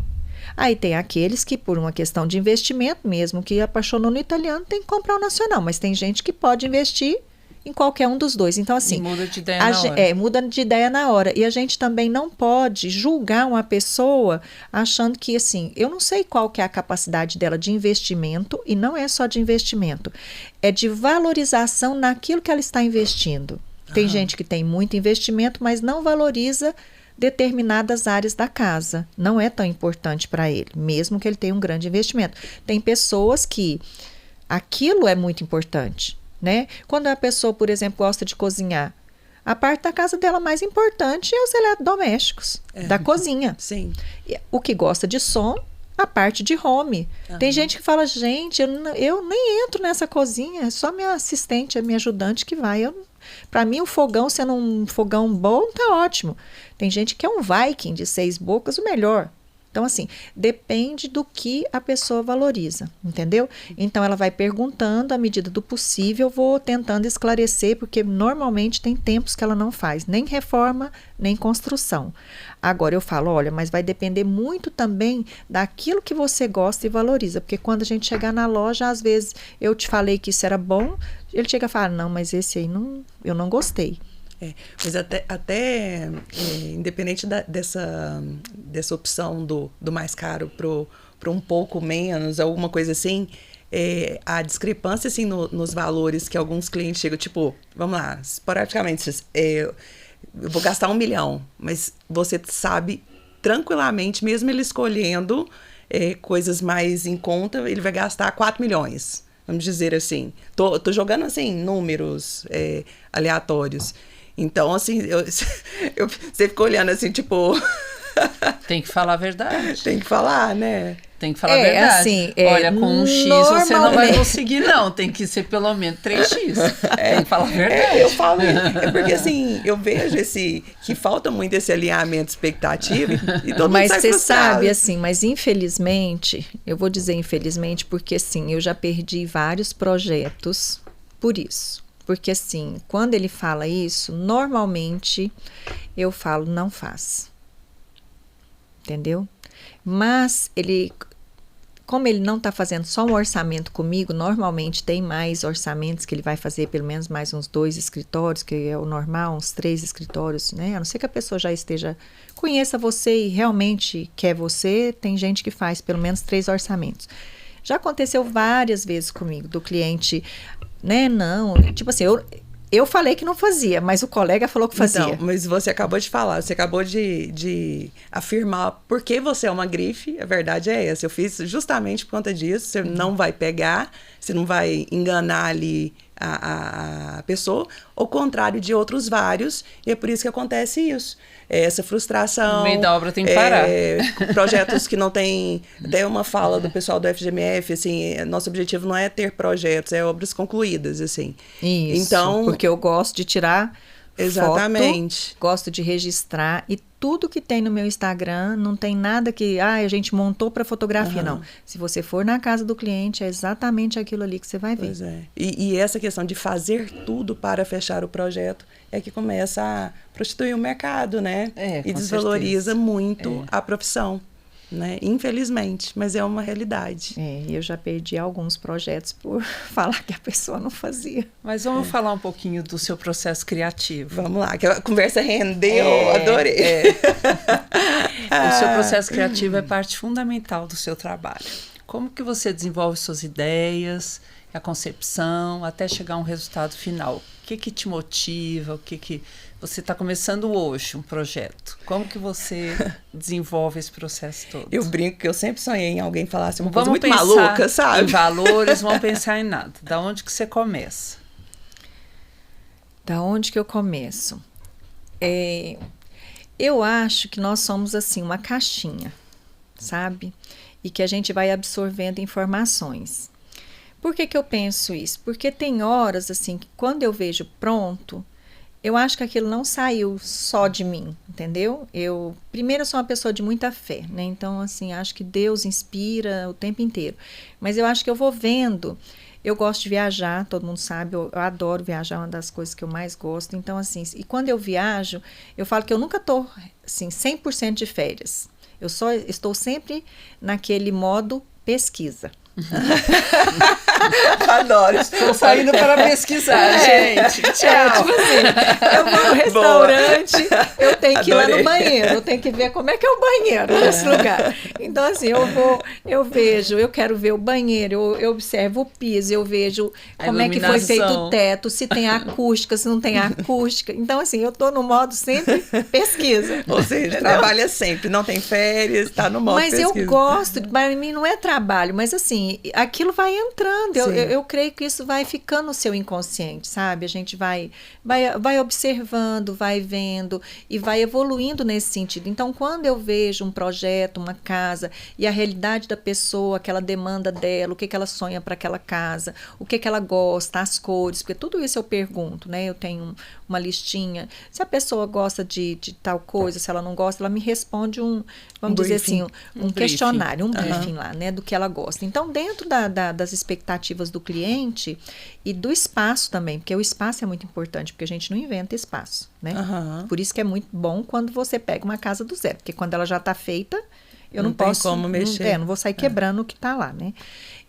Aí tem aqueles que, por uma questão de investimento, mesmo que apaixonou no italiano, tem que comprar o nacional. Mas tem gente que pode investir em qualquer um dos dois. Então, assim... E muda de ideia na hora. Muda de ideia na hora. E a gente também não pode julgar uma pessoa achando que, assim, eu não sei qual que é a capacidade dela de investimento, e não é só de investimento, é de valorização naquilo que ela está investindo. Tem gente que tem muito investimento, mas não valoriza determinadas áreas da casa. Não é tão importante para ele, mesmo que ele tenha um grande investimento. Tem pessoas que aquilo é muito importante. Né? Quando a pessoa, por exemplo, gosta de cozinhar, a parte da casa dela mais importante é os eletrodomésticos, da cozinha. Sim. O que gosta de som, a parte de home. Tem gente que fala, gente, eu nem entro nessa cozinha, é só minha assistente, a minha ajudante que vai. Para mim, o fogão, sendo um fogão bom, tá ótimo. Tem gente que é um Viking de 6 bocas, o melhor. Então, assim, depende do que a pessoa valoriza, entendeu? Então, ela vai perguntando, à medida do possível, eu vou tentando esclarecer, porque normalmente tem tempos que ela não faz, nem reforma, nem construção. Agora, eu falo, olha, mas vai depender muito também daquilo que você gosta e valoriza, porque quando a gente chegar na loja, às vezes, eu te falei que isso era bom, ele chega a falar, não, mas esse aí eu não gostei. Mas até independente dessa opção do mais caro para um pouco menos, alguma coisa assim, a discrepância assim, nos valores que alguns clientes chegam, tipo, vamos lá, esporadicamente, eu vou gastar 1 milhão, mas você sabe tranquilamente, mesmo ele escolhendo coisas mais em conta, ele vai gastar 4 milhões, vamos dizer assim. Tô jogando assim, números aleatórios. Então, assim, você fica olhando assim, tipo... Tem que falar a verdade. Tem que falar, né? Tem que falar a verdade. Assim, olha, com um X você não vai conseguir, não. Tem que ser pelo menos 3X. Tem que falar a verdade. Eu falo, porque assim, eu vejo que falta muito esse alinhamento de expectativa e todo mundo sai frustrado. Mas você sabe, assim, mas infelizmente, eu vou dizer infelizmente, porque assim, eu já perdi vários projetos por isso. Porque assim, quando ele fala isso, normalmente eu falo, não faz. Entendeu? Mas como ele não está fazendo só um orçamento comigo, normalmente tem mais orçamentos que ele vai fazer, pelo menos mais uns 2 escritórios, que é o normal, uns 3 escritórios, né? A não ser que a pessoa já conheça você e realmente quer você, tem gente que faz pelo menos 3 orçamentos. Já aconteceu várias vezes comigo, do cliente... Né, não, tipo assim, eu falei que não fazia, mas o colega falou que fazia. Então, mas você acabou de falar, você acabou de afirmar por que você é uma grife, a verdade é essa, eu fiz justamente por conta disso, você não vai pegar, você não vai enganar ali a pessoa, ao contrário de outros vários, e é por isso que acontece isso. Essa frustração. No meio da obra tem que parar. Projetos que não tem. Até uma fala do pessoal do FGMF, assim, nosso objetivo não é ter projetos, é obras concluídas, assim. Isso, então, porque eu gosto de tirar exatamente. Foto, gosto de registrar, e tudo que tem no meu Instagram, não tem nada que a gente montou para fotografia, não. Se você for na casa do cliente, é exatamente aquilo ali que você vai ver. Pois é. E essa questão de fazer tudo para fechar o projeto é que começa a prostituir o mercado, né? E desvaloriza muito a profissão, né? Infelizmente, mas é uma realidade. Eu já perdi alguns projetos por falar que a pessoa não fazia. Mas vamos falar um pouquinho do seu processo criativo. Vamos lá, que a conversa rendeu, adorei. O seu processo criativo é parte fundamental do seu trabalho. Como que você desenvolve suas ideias, a concepção, até chegar a um resultado final? O que te motiva? O que você está começando hoje um projeto? Como que você desenvolve esse processo todo? Eu brinco que eu sempre sonhei em alguém falasse uma coisa muito maluca, sabe? Em valores, vamos pensar em nada. Da onde que você começa? Da onde que eu começo? Eu acho que nós somos assim uma caixinha, sabe? E que a gente vai absorvendo informações. Por que eu penso isso? Porque tem horas, assim, que quando eu vejo pronto, eu acho que aquilo não saiu só de mim, entendeu? Primeiro, eu sou uma pessoa de muita fé, né? Então, assim, acho que Deus inspira o tempo inteiro. Mas eu acho que eu vou vendo. Eu gosto de viajar, todo mundo sabe, eu adoro viajar, é uma das coisas que eu mais gosto. Então, assim, e quando eu viajo, eu falo que eu nunca estou, assim, 100% de férias. Eu só estou sempre naquele modo pesquisa. Adoro. Estou saindo para pesquisar, gente. Tchau. Tipo assim, eu vou no restaurante, eu tenho que ir lá no banheiro, eu tenho que ver como é que é o banheiro nesse lugar. Então, assim, eu vejo, eu quero ver o banheiro, eu observo o piso, eu vejo como é que foi feito o teto, se tem acústica, se não tem acústica. Então, assim, eu estou no modo sempre pesquisa. Ou seja, trabalha sempre, não tem férias, está no modo pesquisa. Mas eu gosto, para mim não é trabalho, mas assim, aquilo vai entrando, eu creio que isso vai ficando no seu inconsciente, sabe? A gente vai observando, vai vendo e vai evoluindo nesse sentido. Então, quando eu vejo um projeto, uma casa, e a realidade da pessoa, aquela demanda dela, o que ela sonha para aquela casa, o que ela gosta, as cores, porque tudo isso eu pergunto, né? Eu tenho uma listinha. Se a pessoa gosta de tal coisa, se ela não gosta, ela me responde vamos dizer assim, um questionário, um briefing lá, né? Do que ela gosta. Então, dentro das expectativas do cliente e do espaço também, porque o espaço é muito importante, porque a gente não inventa espaço, né? Por isso que é muito bom quando você pega uma casa do zero, porque quando ela já está feita, eu não posso... como mexer. Não vou sair quebrando o que está lá, né?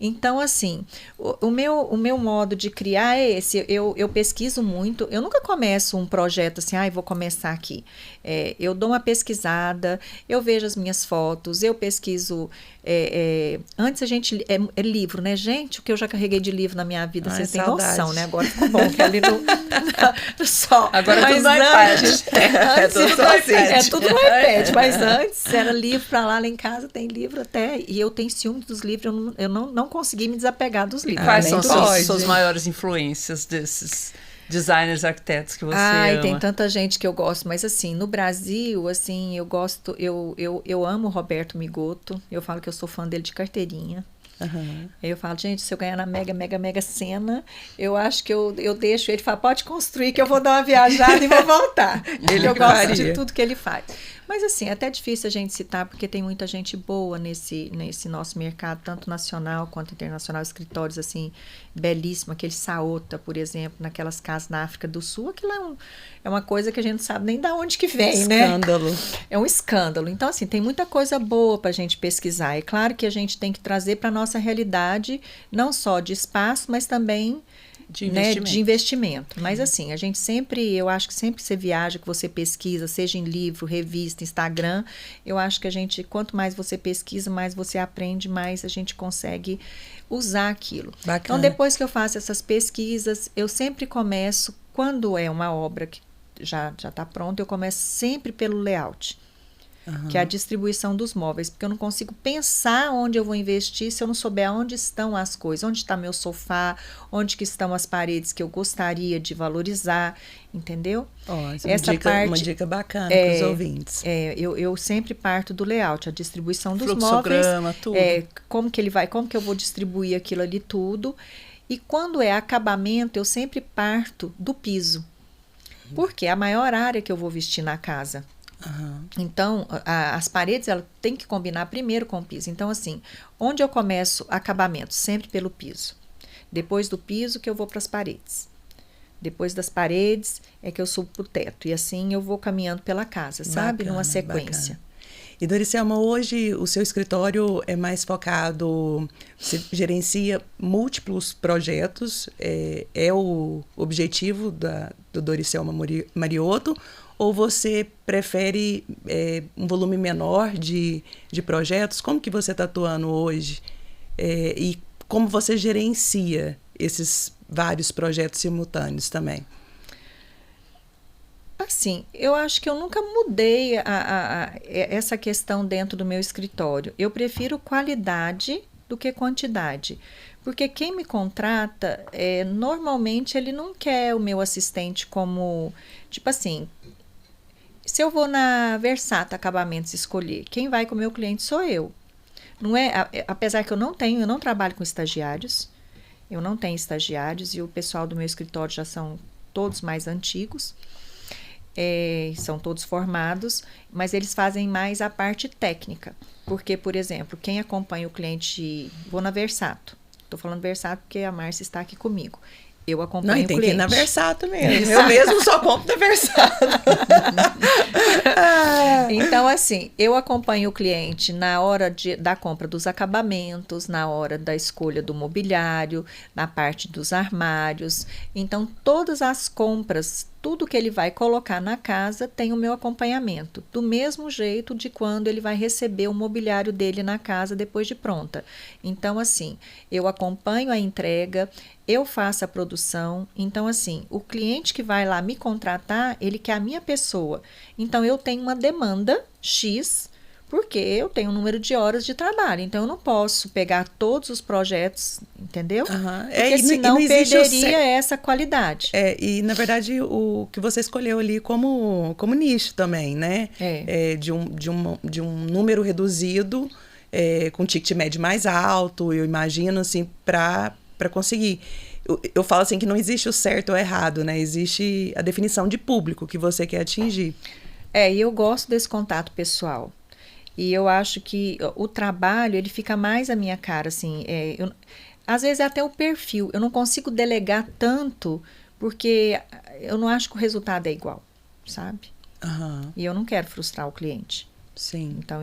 Então, assim, o meu modo de criar é esse. Eu pesquiso muito. Eu nunca começo um projeto assim, vou começar aqui. Eu dou uma pesquisada, eu vejo as minhas fotos, eu pesquiso. Antes a gente... É livro, né? Gente, o que eu já carreguei de livro na minha vida, vocês têm noção, né? Agora ficou bom, que é ali no sol. Agora mas tudo no iPad. É tudo no iPad. Mas antes era livro pra lá em casa tem livro até. E eu tenho ciúme dos livros, eu não consegui me desapegar dos livros. Quais são suas maiores influências desses designers, arquitetos que você ama? Tem tanta gente que eu gosto, mas assim, no Brasil, assim, eu gosto, eu amo o Roberto Migotto, eu falo que eu sou fã dele de carteirinha. Eu falo, gente, se eu ganhar na Mega Sena, eu acho que eu deixo ele, fala, pode construir que eu vou dar uma viajada e vou voltar. Eu gosto de tudo que ele faz. Mas assim, é até difícil a gente citar, porque tem muita gente boa nesse nosso mercado, tanto nacional quanto internacional, escritórios assim, belíssimos, aquele Saota, por exemplo, naquelas casas na África do Sul, aquilo é uma coisa que a gente não sabe nem de onde que vem, né? Escândalo. É um escândalo. Então, assim, tem muita coisa boa para a gente pesquisar. É claro que a gente tem que trazer para a nossa realidade, não só de espaço, mas também... de investimento. Mas assim, a gente sempre, eu acho que sempre que você viaja, que você pesquisa, seja em livro, revista, Instagram, eu acho que a gente, quanto mais você pesquisa, mais você aprende, mais a gente consegue usar aquilo. Bacana. Então, depois que eu faço essas pesquisas, eu sempre começo, quando é uma obra que já está pronta, eu começo sempre pelo layout. Que é a distribuição dos móveis, porque eu não consigo pensar onde eu vou investir se eu não souber onde estão as coisas, onde está meu sofá, onde que estão as paredes que eu gostaria de valorizar, entendeu? Essa uma dica bacana para os ouvintes. Eu sempre parto do layout, a distribuição dos fluxograma, móveis, tudo. como que eu vou distribuir aquilo ali tudo, e quando é acabamento, eu sempre parto do piso, porque é a maior área que eu vou vestir na casa. Então, as paredes ela tem que combinar primeiro com o piso. Então, assim, onde eu começo acabamento? Sempre pelo piso. Depois do piso que eu vou para as paredes. Depois das paredes é que eu subo para o teto. E assim eu vou caminhando pela casa, sabe? Numa sequência. Bacana. E Doricelma, hoje o seu escritório é mais focado, você gerencia múltiplos projetos, é o objetivo do Doricelma Mariotto, ou você prefere um volume menor de projetos? Como que você está atuando hoje? E como você gerencia esses vários projetos simultâneos também? Assim, eu acho que eu nunca mudei essa questão dentro do meu escritório. Eu prefiro qualidade do que quantidade. Porque quem me contrata, normalmente ele não quer o meu assistente como... Tipo assim, se eu vou na Versata Acabamentos escolher, quem vai com o meu cliente sou eu. Não é, apesar que eu não trabalho com estagiários. Eu não tenho estagiários e o pessoal do meu escritório já são todos mais antigos. São todos formados, mas eles fazem mais a parte técnica. Porque, por exemplo, quem acompanha o cliente... Vou na Versato. Estou falando Versato porque a Márcia está aqui comigo. Eu acompanho o cliente. Tem que ir na Versato mesmo. Eu mesmo só compro na Versato. Então, assim, eu acompanho o cliente na hora da compra dos acabamentos, na hora da escolha do mobiliário, na parte dos armários. Então, todas as compras, tudo que ele vai colocar na casa tem o meu acompanhamento. Do mesmo jeito de quando ele vai receber o mobiliário dele na casa depois de pronta. Então, assim, eu acompanho a entrega, eu faço a produção. Então, assim, o cliente que vai lá me contratar, ele quer a minha pessoa. Então, eu tenho uma demanda X, porque eu tenho um número de horas de trabalho. Então, eu não posso pegar todos os projetos, entendeu? Porque senão perderia essa qualidade. E, na verdade, o que você escolheu ali como nicho também, né? De um número reduzido, com ticket médio mais alto, eu imagino, assim, para conseguir. Eu falo assim que não existe o certo ou errado, né? Existe a definição de público que você quer atingir. E eu gosto desse contato pessoal. E eu acho que o trabalho, ele fica mais à minha cara, assim. Às vezes é até o perfil. Eu não consigo delegar tanto, porque eu não acho que o resultado é igual, sabe? E eu não quero frustrar o cliente. Sim. Então,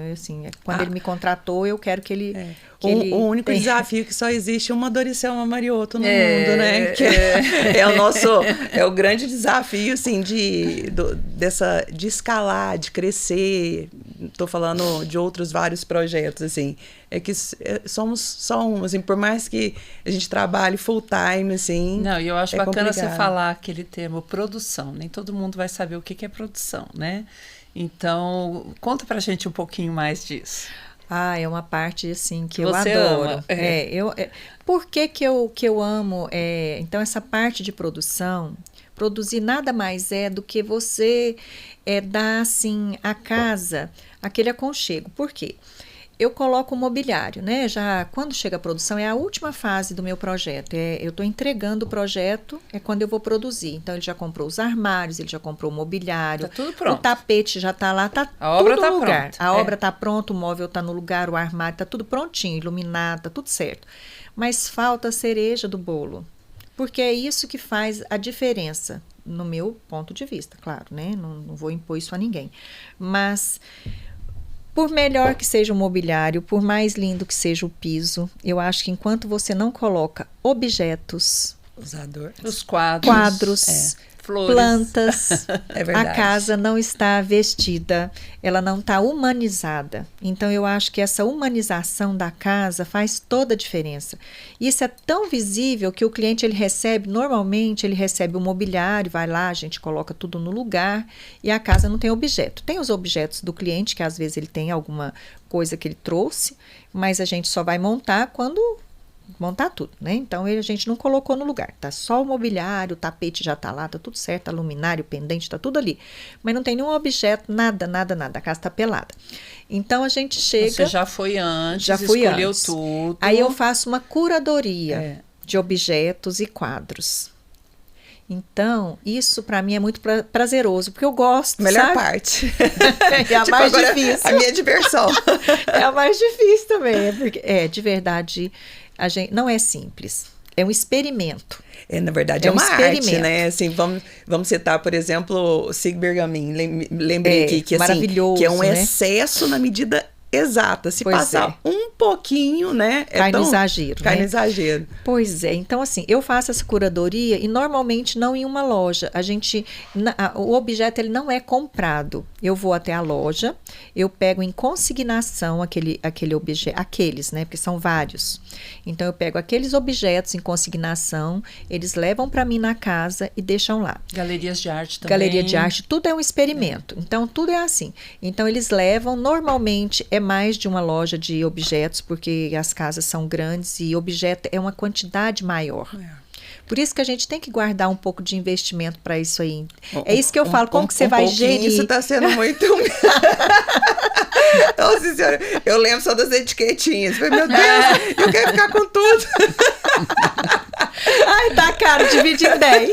quando ele me contratou, eu quero que ele... O único desafio que só existe uma Doricel, uma Marioto no mundo, né? Que é o grande desafio, assim, de escalar, de crescer. Estou falando de outros vários projetos, assim. É que somos só um, assim, por mais que a gente trabalhe full time, assim. Não, e eu acho bacana complicado. você falar aquele termo produção. Nem todo mundo vai saber o que é produção, né? Então, conta pra gente um pouquinho mais disso. É uma parte, assim, que eu você adoro. Ama. Por que eu amo? Então, essa parte de produzir nada mais do que você dar, assim, à casa aquele aconchego. Por quê? Eu coloco o mobiliário, né? Já quando chega a produção, é a última fase do meu projeto. Eu estou entregando o projeto, quando eu vou produzir. Então, ele já comprou os armários, ele já comprou o mobiliário. Tá tudo pronto. O tapete já está lá, tá a obra tudo tá no lugar. Pronta. A obra está pronta, o móvel está no lugar, o armário está tudo prontinho, iluminado, está tudo certo. Mas falta a cereja do bolo. Porque é isso que faz a diferença, no meu ponto de vista, claro, né? Não vou impor isso a ninguém. Mas... por melhor que seja o mobiliário, por mais lindo que seja o piso, eu acho que enquanto você não coloca objetos, os quadros, flores, plantas, a casa não está vestida, ela não está humanizada. Então, eu acho que essa humanização da casa faz toda a diferença. Isso é tão visível que o cliente, normalmente ele recebe o mobiliário, vai lá, a gente coloca tudo no lugar e a casa não tem objeto. Tem os objetos do cliente, que às vezes ele tem alguma coisa que ele trouxe, mas a gente só vai montar quando... montar tudo, né? Então, a gente não colocou no lugar. Tá só o mobiliário, o tapete já tá lá, tá tudo certo, a luminária, o pendente, tá tudo ali. Mas não tem nenhum objeto, nada. A casa tá pelada. Então, a gente chega... Você já foi antes, escolheu tudo. Aí eu faço uma curadoria de objetos e quadros. Então, isso para mim é muito prazeroso, porque eu gosto, melhor sabe? parte. É a mais difícil. A minha diversão. É a mais difícil também, porque de verdade... não é simples, é um experimento. Na verdade, é uma arte, né? Assim, vamos citar, por exemplo, o Sig Bergamin. Lembrei aqui que, assim, que é um excesso na medida exata. Se passar um pouquinho, né? Cai no exagero. Cai no exagero. Pois é. Então, assim, eu faço essa curadoria e normalmente não em uma loja. O objeto ele não é comprado. Eu vou até a loja, eu pego em consignação aquele objeto, aqueles, né? Porque são vários. Então, eu pego aqueles objetos em consignação, eles levam para mim na casa e deixam lá. Galerias de arte também. Galeria de arte, tudo é um experimento. Então, tudo é assim. Então, eles levam, normalmente, mais de uma loja de objetos, porque as casas são grandes e objeto é uma quantidade maior. Por isso que a gente tem que guardar um pouco de investimento para isso aí. É isso que eu falo, como que você vai gerir? Isso está sendo muito... Nossa senhora, eu lembro só das etiquetinhas. Meu Deus, eu quero ficar com tudo. cara, divide em 10.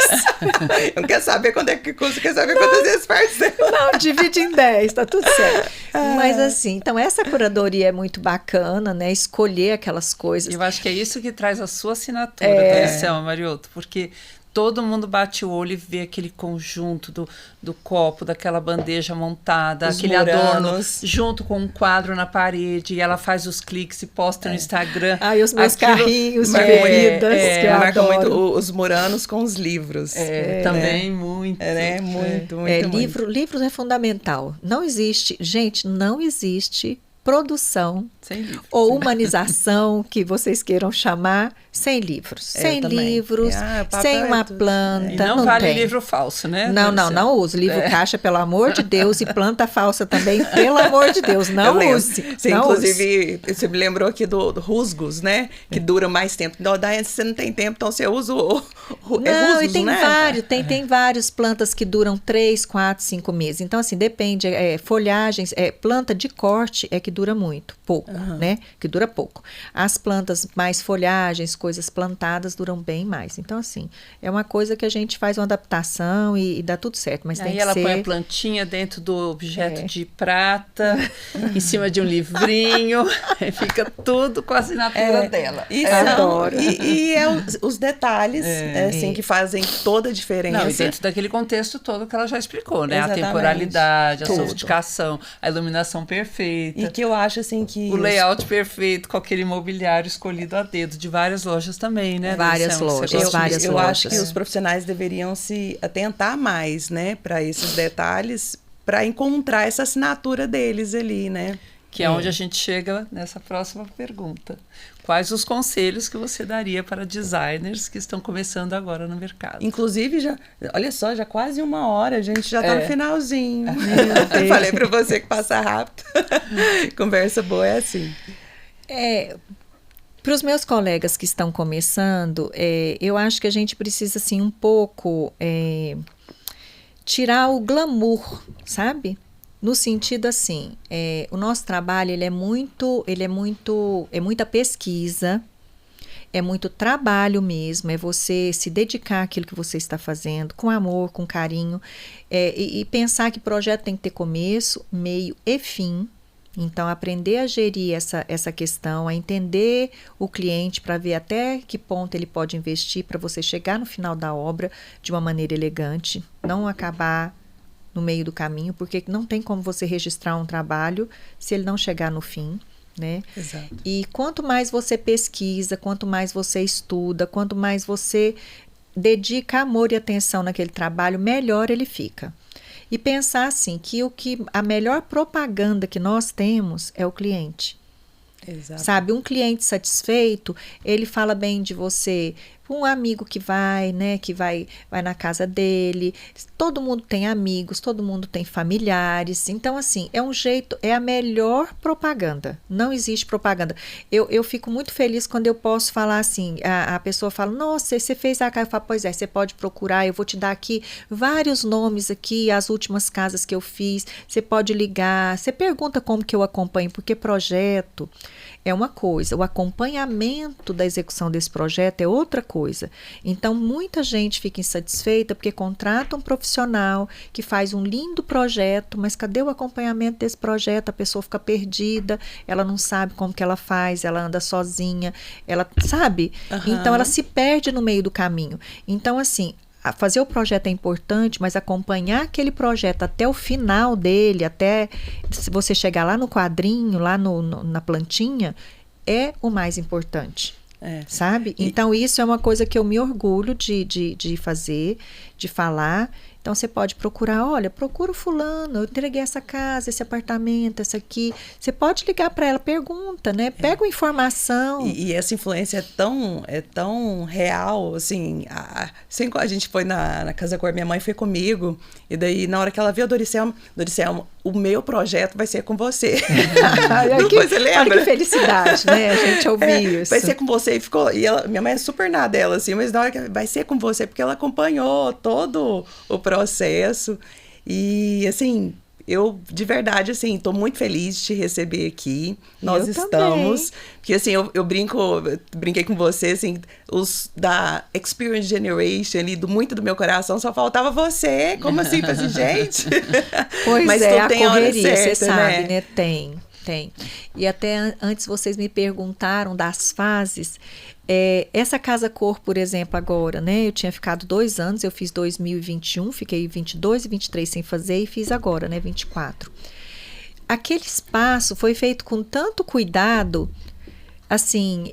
Não quer saber quanto é que custa, quer saber quantas vezes parcela. Não, divide em 10, tá tudo certo. Mas assim, então essa curadoria é muito bacana, né? Escolher aquelas coisas. Eu acho que é isso que traz a sua assinatura, Conceição, Marioto, porque todo mundo bate o olho e vê aquele conjunto do copo, daquela bandeja montada, Os aquele muranos. adorno, junto com um quadro na parede, e ela faz os cliques e posta no Instagram. Ai, os meus carrinhos de é, bebidas, que eu marca adoro. muito os muranos com os livros. Também muito. Né? Muito. Livros é fundamental. Não existe, gente, não existe produção Sem livro. ou humanização, que vocês queiram chamar, sem livros. Sem também. livros, Papel sem uma tudo. planta. E não vale tem. livro falso, né? Não uso. Livro caixa, pelo amor de Deus, e planta falsa também, pelo amor de Deus, não use. Você, não inclusive, você me lembrou aqui do rusgos, né? Que dura mais tempo. Não, daí você não tem tempo, então você usa o Não, rusgos, e tem né? vários, tem várias plantas que duram 3, 4, 5 meses. Então, assim, depende. Folhagens, planta de corte é que dura muito, pouco, né? Que dura pouco. As plantas mais folhagens, coisas plantadas, duram bem mais. Então, assim, é uma coisa que a gente faz uma adaptação e dá tudo certo. Mas Aí tem que ela ser... põe a plantinha dentro do objeto de prata, em cima de um livrinho, e fica tudo com a assinatura dela. Adoro. E os detalhes, assim, que fazem toda a diferença. Não, e dentro daquele contexto todo que ela já explicou, né? Exatamente. A temporalidade, a Tudo. sofisticação, a iluminação perfeita. E que eu acho, assim, que... O layout perfeito, com aquele mobiliário escolhido a dedo, de várias lojas também, né? Várias Luciano? lojas, Você gosta várias disso? Eu acho lojas. que os profissionais deveriam se atentar mais, né, para esses detalhes, para encontrar essa assinatura deles ali, né? Que é onde a gente chega nessa próxima pergunta. Quais os conselhos que você daria para designers que estão começando agora no mercado? Inclusive, olha só, já quase 1 hora, a gente já tá no finalzinho. Eu falei para você que passa rápido. Conversa boa é assim. Para os meus colegas que estão começando, eu acho que a gente precisa, assim, um pouco tirar o glamour, sabe? No sentido assim, o nosso trabalho é muita pesquisa, é muito trabalho mesmo, é você se dedicar àquilo que você está fazendo, com amor, com carinho, e pensar que projeto tem que ter começo, meio e fim. Então, aprender a gerir essa questão, a entender o cliente para ver até que ponto ele pode investir para você chegar no final da obra de uma maneira elegante, não acabar no meio do caminho, porque não tem como você registrar um trabalho se ele não chegar no fim, né? Exato. E quanto mais você pesquisa, quanto mais você estuda, quanto mais você dedica amor e atenção naquele trabalho, melhor ele fica. E pensar assim, que a melhor propaganda que nós temos é o cliente. Exato. Sabe, um cliente satisfeito, ele fala bem de você. Um amigo que vai, né, que vai na casa dele. Todo mundo tem amigos, todo mundo tem familiares. Então, assim, é a melhor propaganda. Não existe propaganda. Eu fico muito feliz quando eu posso falar assim, a pessoa fala, nossa, você fez a casa. Eu falo, pois é, você pode procurar, eu vou te dar aqui vários nomes aqui, as últimas casas que eu fiz. Você pode ligar, você pergunta como que eu acompanho, porque projeto é uma coisa, o acompanhamento da execução desse projeto é outra coisa. Então, muita gente fica insatisfeita porque contrata um profissional que faz um lindo projeto, mas cadê o acompanhamento desse projeto? A pessoa fica perdida, ela não sabe como que ela faz, ela anda sozinha, ela sabe? Então, ela se perde no meio do caminho. Então, assim, fazer o projeto é importante, mas acompanhar aquele projeto até o final dele, até se você chegar lá no quadrinho, lá na plantinha, é o mais importante. Sabe? Então, isso é uma coisa que eu me orgulho de fazer, de falar. Então, você pode procurar, olha, procura o fulano, eu entreguei essa casa, esse apartamento, essa aqui. Você pode ligar para ela, pergunta, né? Pega uma informação. E essa influência é tão real, assim, a gente foi na Casa Cor, minha mãe foi comigo, e daí, na hora que ela viu a Doricelma, o meu projeto vai ser com você. Você lembra? Olha que felicidade, né? A gente ouvir isso. Vai ser com você, minha mãe é super na dela, assim, mas na hora que vai ser com você, porque ela acompanhou todo o processo, e assim, eu de verdade, assim, tô muito feliz de te receber aqui. Nós Eu estamos. também. Porque, assim, eu brinquei com você, assim, os da Experience Generation e muito do meu coração, só faltava você. Como assim? Eu falei assim, gente. Pois Mas é, tudo a tem a hora correria, você certa, sabe, né? Tem. E até antes vocês me perguntaram das fases. Essa Casa Cor, por exemplo, agora, né? Eu tinha ficado 2 anos, eu fiz 2021, fiquei 22 e 23 sem fazer e fiz agora, né? 24. Aquele espaço foi feito com tanto cuidado, assim,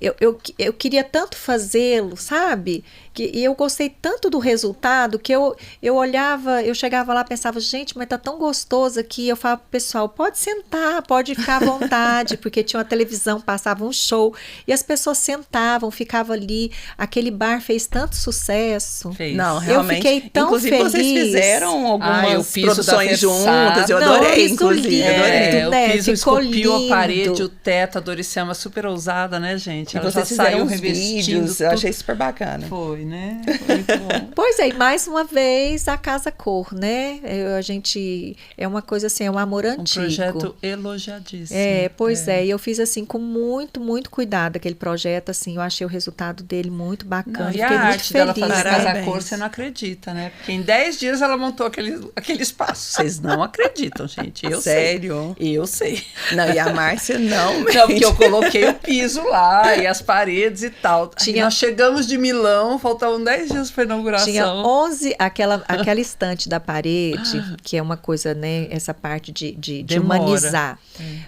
eu queria tanto fazê-lo, sabe? E eu gostei tanto do resultado que eu olhava, eu chegava lá e pensava, gente, mas tá tão gostoso aqui. Eu falava pro pessoal, pode sentar, pode ficar à vontade, porque tinha uma televisão, passava um show, e as pessoas sentavam, ficavam ali. Aquele bar fez tanto sucesso. Fez. Não, realmente. Eu fiquei tão inclusive, feliz. vocês fizeram o algumas piso da produções Fessada. juntas. Eu Não, adorei, isso inclusive. lindo. Adorei. O né? piso Ficou esculpiu a lindo. parede, o teto, a Doricema super ousada, né, gente? E Ela vocês já saiu fizeram uns revestindo vídeos, eu tudo. achei super bacana. Foi, né? Foi muito bom. Pois é, e mais uma vez a Casa Cor, né? A gente é uma coisa assim, é um amor Um antigo. projeto elogiadíssimo. Pois é, e eu fiz assim com muito, muito cuidado aquele projeto, assim, eu achei o resultado dele muito bacana. Não, e Fiquei a muito arte dela feliz, fazer né? Casa Parabéns. Cor, você não acredita, né? Porque em 10 dias ela montou aquele espaço. Vocês não acreditam, gente. Eu Sério? sei. Eu sei. Não, e a Márcia não, Não, porque eu coloquei o piso lá e as paredes e tal. Tinha- Nós chegamos de Milão, faltavam 10 dias para inauguração. Tinha 11, aquela estante da parede, que é uma coisa, né, essa parte de Demora. humanizar.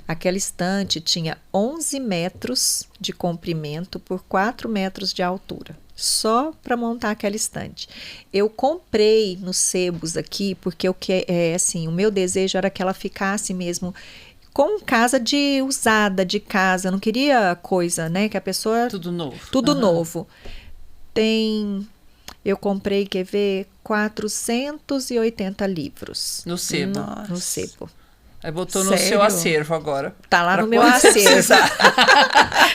Aquela estante tinha 11 metros de comprimento por 4 metros de altura. Só para montar aquela estante. Eu comprei nos sebos aqui, porque assim, o meu desejo era que ela ficasse mesmo com casa usada de casa. Eu não queria coisa, né, que a pessoa... Tudo novo. Tudo Aham. novo. Eu comprei, quer ver, 480 livros No sebo. Nossa. no sebo. Aí botou no Sério? seu acervo agora. Tá lá Pra no meu quando você acervo. precisar.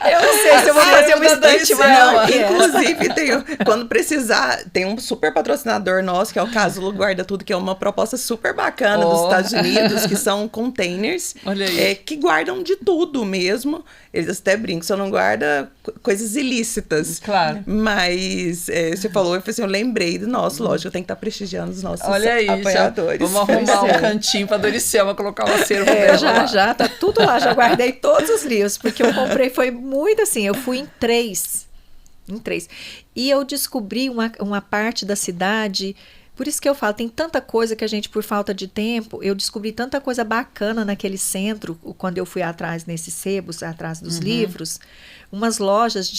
Eu não sei se eu vou fazer uma Acervo da estante Doricema. maior que essa. Inclusive, quando precisar, tem um super patrocinador nosso, que é o Casulo Guarda Tudo, que é uma proposta super bacana dos Estados Unidos, que são containers Olha aí. que guardam de tudo mesmo. Eles até brincam, só não guarda coisas ilícitas. Claro. Mas você falou, eu falei assim, eu lembrei do nosso, lógico, eu tenho que estar prestigiando os nossos Olha aí, já, apoiadores. vamos arrumar um cantinho pra Doricema colocar o acervo dela lá. Já, tá tudo lá, já guardei todos os livros, porque eu comprei, foi muito assim, eu fui em três. E eu descobri uma parte da cidade, por isso que eu falo, tem tanta coisa que a gente, por falta de tempo, eu descobri tanta coisa bacana naquele centro, quando eu fui atrás nesses sebos, atrás dos livros, umas lojas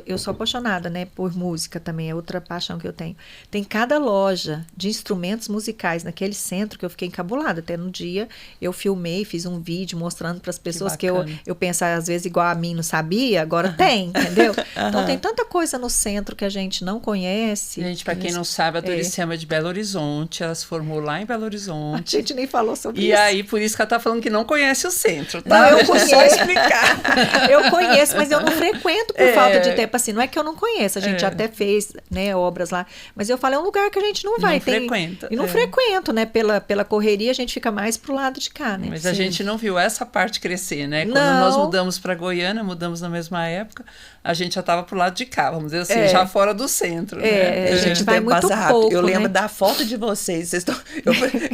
eu sou apaixonada, né, por música também, é outra paixão que eu tenho. Tem cada loja de instrumentos musicais naquele centro que eu fiquei encabulada. Até no dia eu filmei, fiz um vídeo mostrando para as pessoas que bacana. eu penso, às vezes, igual a mim, não sabia, agora tem, entendeu? Então tem tanta coisa no centro que a gente não conhece. Gente, pra quem não sabe, a Doricema é de Belo Horizonte, ela se formou lá em Belo A Horizonte. gente nem falou sobre E isso. aí, por isso que ela tá falando que não conhece o centro, tá? Não, eu Deixa conheço. só explicar. Eu conheço, mas eu não frequento por falta de tempo. Assim, não é que eu não conheço, a gente É. até fez, né, obras lá. Mas eu falo, é um lugar que a gente não vai. Não frequenta, E não é. frequento, né? Pela correria, a gente fica mais pro lado de cá, né? Mas a gente não viu essa parte crescer, né? Quando Não. nós mudamos para Goiânia, mudamos na mesma época, a gente já estava pro lado de cá, vamos dizer assim, É. já fora do centro. É, né? a gente vai tempo muito passa rápido. pouco, Eu lembro né? da foto de vocês.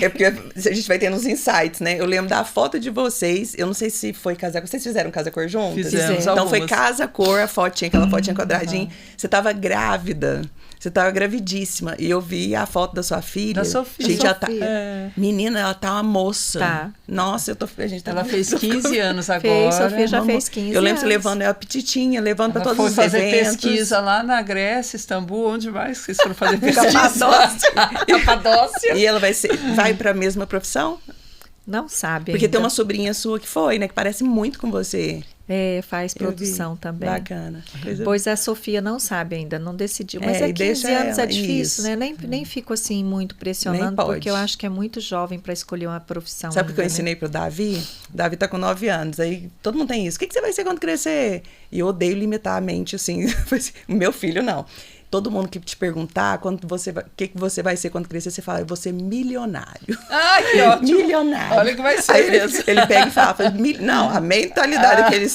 É porque a gente vai tendo uns insights, né? Eu lembro da foto de vocês. Eu não sei se foi Casa Cor. Vocês fizeram Casa Cor juntos? Fizemos Então foi algumas. Casa Cor, a fotinha, aquela fotinha quadradinha. Você tava grávida. Você tava gravidíssima. E eu vi a foto da sua filha. Da Sofia. Gente, já tá. Sofia. É. Menina, ela tá uma moça. Tá. Nossa, a gente tá Ela fez 15 anos agora. Fez, Sofia já Vamos- fez 15 Eu lembro você anos. levando ela petitinha, levando pra Ela todos foi os fazer eventos. pesquisa lá na Grécia, Istambul, onde mais vocês foram fazer pesquisa? Capadócia. Capadócia. E ela vai pra mesma profissão? Não sabe Porque ainda. tem uma sobrinha sua que foi, né? Que parece muito com você. Faz Eu vi. produção também. Bacana. Coisa- Pois a Sofia não sabe ainda, não decidiu. Mas É, e 15 deixa anos ela, é difícil, isso. né? Nem fico assim muito pressionando, Nem pode. porque eu acho que é muito jovem para escolher uma profissão. Sabe o que eu ainda, né? ensinei pro Davi? O Davi tá com 9 anos. Aí todo mundo tem isso. O que você vai ser quando crescer? E eu odeio limitar a mente, assim. O meu filho, não. todo mundo que te perguntar o que você vai ser quando crescer, você fala, eu vou ser milionário. Ai, que ótimo. Milionário. Olha que vai ser Aí mesmo. ele pega e fala, não, a mentalidade que ele...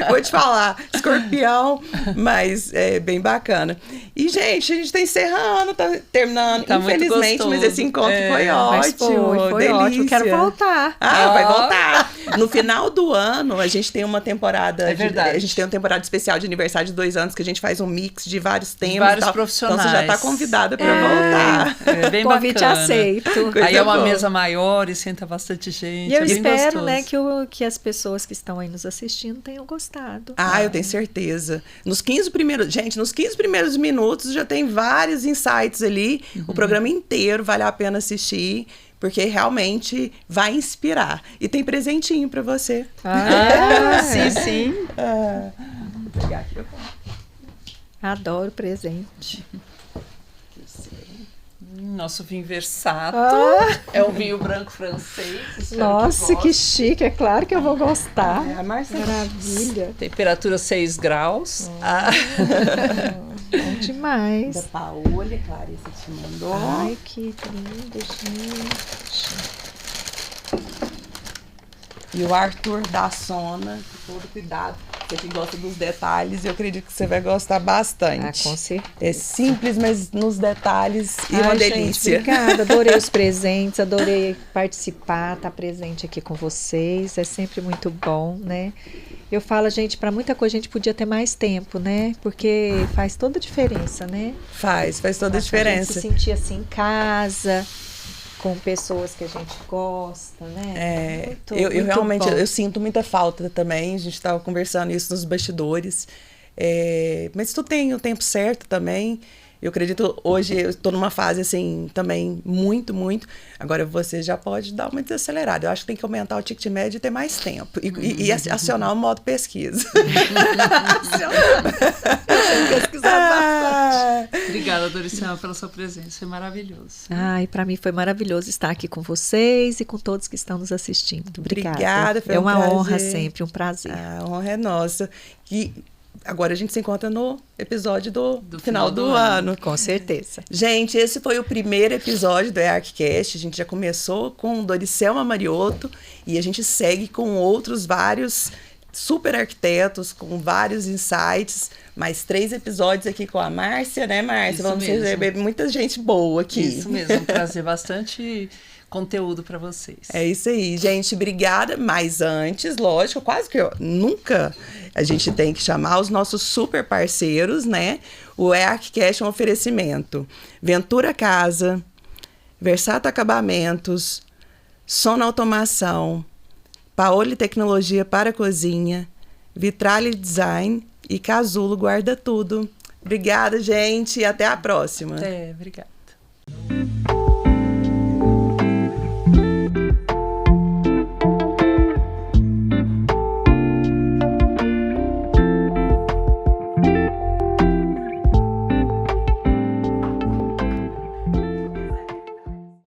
Vou te falar, escorpião, mas é bem bacana. E, gente, a gente tá encerrando, tá terminando, tá infelizmente, mas esse encontro foi Mas ótimo. foi ótimo, quero voltar. Vai voltar. No final do ano, a gente tem uma temporada... É verdade. A gente tem uma temporada especial de aniversário de 2 anos, que a gente faz um mix de vários temas. Vários e tal. profissionais. Então, você já tá convidada para voltar. É bem Convite bacana. aceito. Aí é uma boa. mesa maior e senta bastante gente. E eu é bem espero, gostoso. né, que as pessoas que estão aí nos assistindo tenham gostado. Eu tenho certeza. Nos 15 primeiros minutos já tem vários insights ali. O programa inteiro vale a pena assistir, porque realmente vai inspirar. E tem presentinho para você. Sim. Vou pegar aqui. Adoro presente. Nosso vinho Versato. É um vinho branco francês. Espero Nossa, que goste. chique. É claro que eu vou gostar. A Márcia. Maravilha. Temperatura 6 graus. Bom demais. Da Paola, Clarissa te mandou. Ai, que lindo, gente. E o Arthur da Sona, todo cuidado. Você que gosta dos detalhes, eu acredito que você vai gostar bastante. Com certeza. É simples, mas nos detalhes e uma Gente, delícia. obrigada, adorei os presentes, adorei participar, estar presente aqui com vocês, é sempre muito bom, né? Eu falo, gente, para muita coisa a gente podia ter mais tempo, né? Porque faz toda a diferença, né? Faz toda a diferença. A gente se sentir assim em casa, com pessoas que a gente gosta, né? Eu realmente bom. eu sinto muita falta também. A gente estava conversando isso nos bastidores. Mas tu tem o tempo certo também. Eu acredito, hoje eu estou numa fase assim, também muito. Agora você já pode dar uma desacelerada. Eu acho que tem que aumentar o ticket médio e ter mais tempo. E acionar o modo pesquisa. Pesquisar bastante. Obrigada, Doriciana, pela sua presença. Foi maravilhoso. Ai, para mim foi maravilhoso estar aqui com vocês e com todos que estão nos assistindo. Obrigada. Foi é um uma prazer. honra sempre, um prazer. A honra é nossa. E agora a gente se encontra no episódio do final do ano. ano. Com certeza. Gente, esse foi o primeiro episódio do EARCcast. A gente já começou com Doricelma Mariotto e a gente segue com outros vários super arquitetos, com vários insights. Mais 3 episódios aqui com a Márcia, né, Márcia? Isso Vamos mesmo. receber muita gente boa aqui. Isso mesmo, trazer bastante conteúdo para vocês. É isso aí, gente. Obrigada. Mas antes, lógico, quase que nunca a gente tem que chamar os nossos super parceiros, né? O EARCcast é um oferecimento. Ventura Casa, Versato Acabamentos, Sono Automação, Paoli Tecnologia para Cozinha, Vitrale Design e Casulo Guarda Tudo. Obrigada, gente, e até a próxima. Obrigada.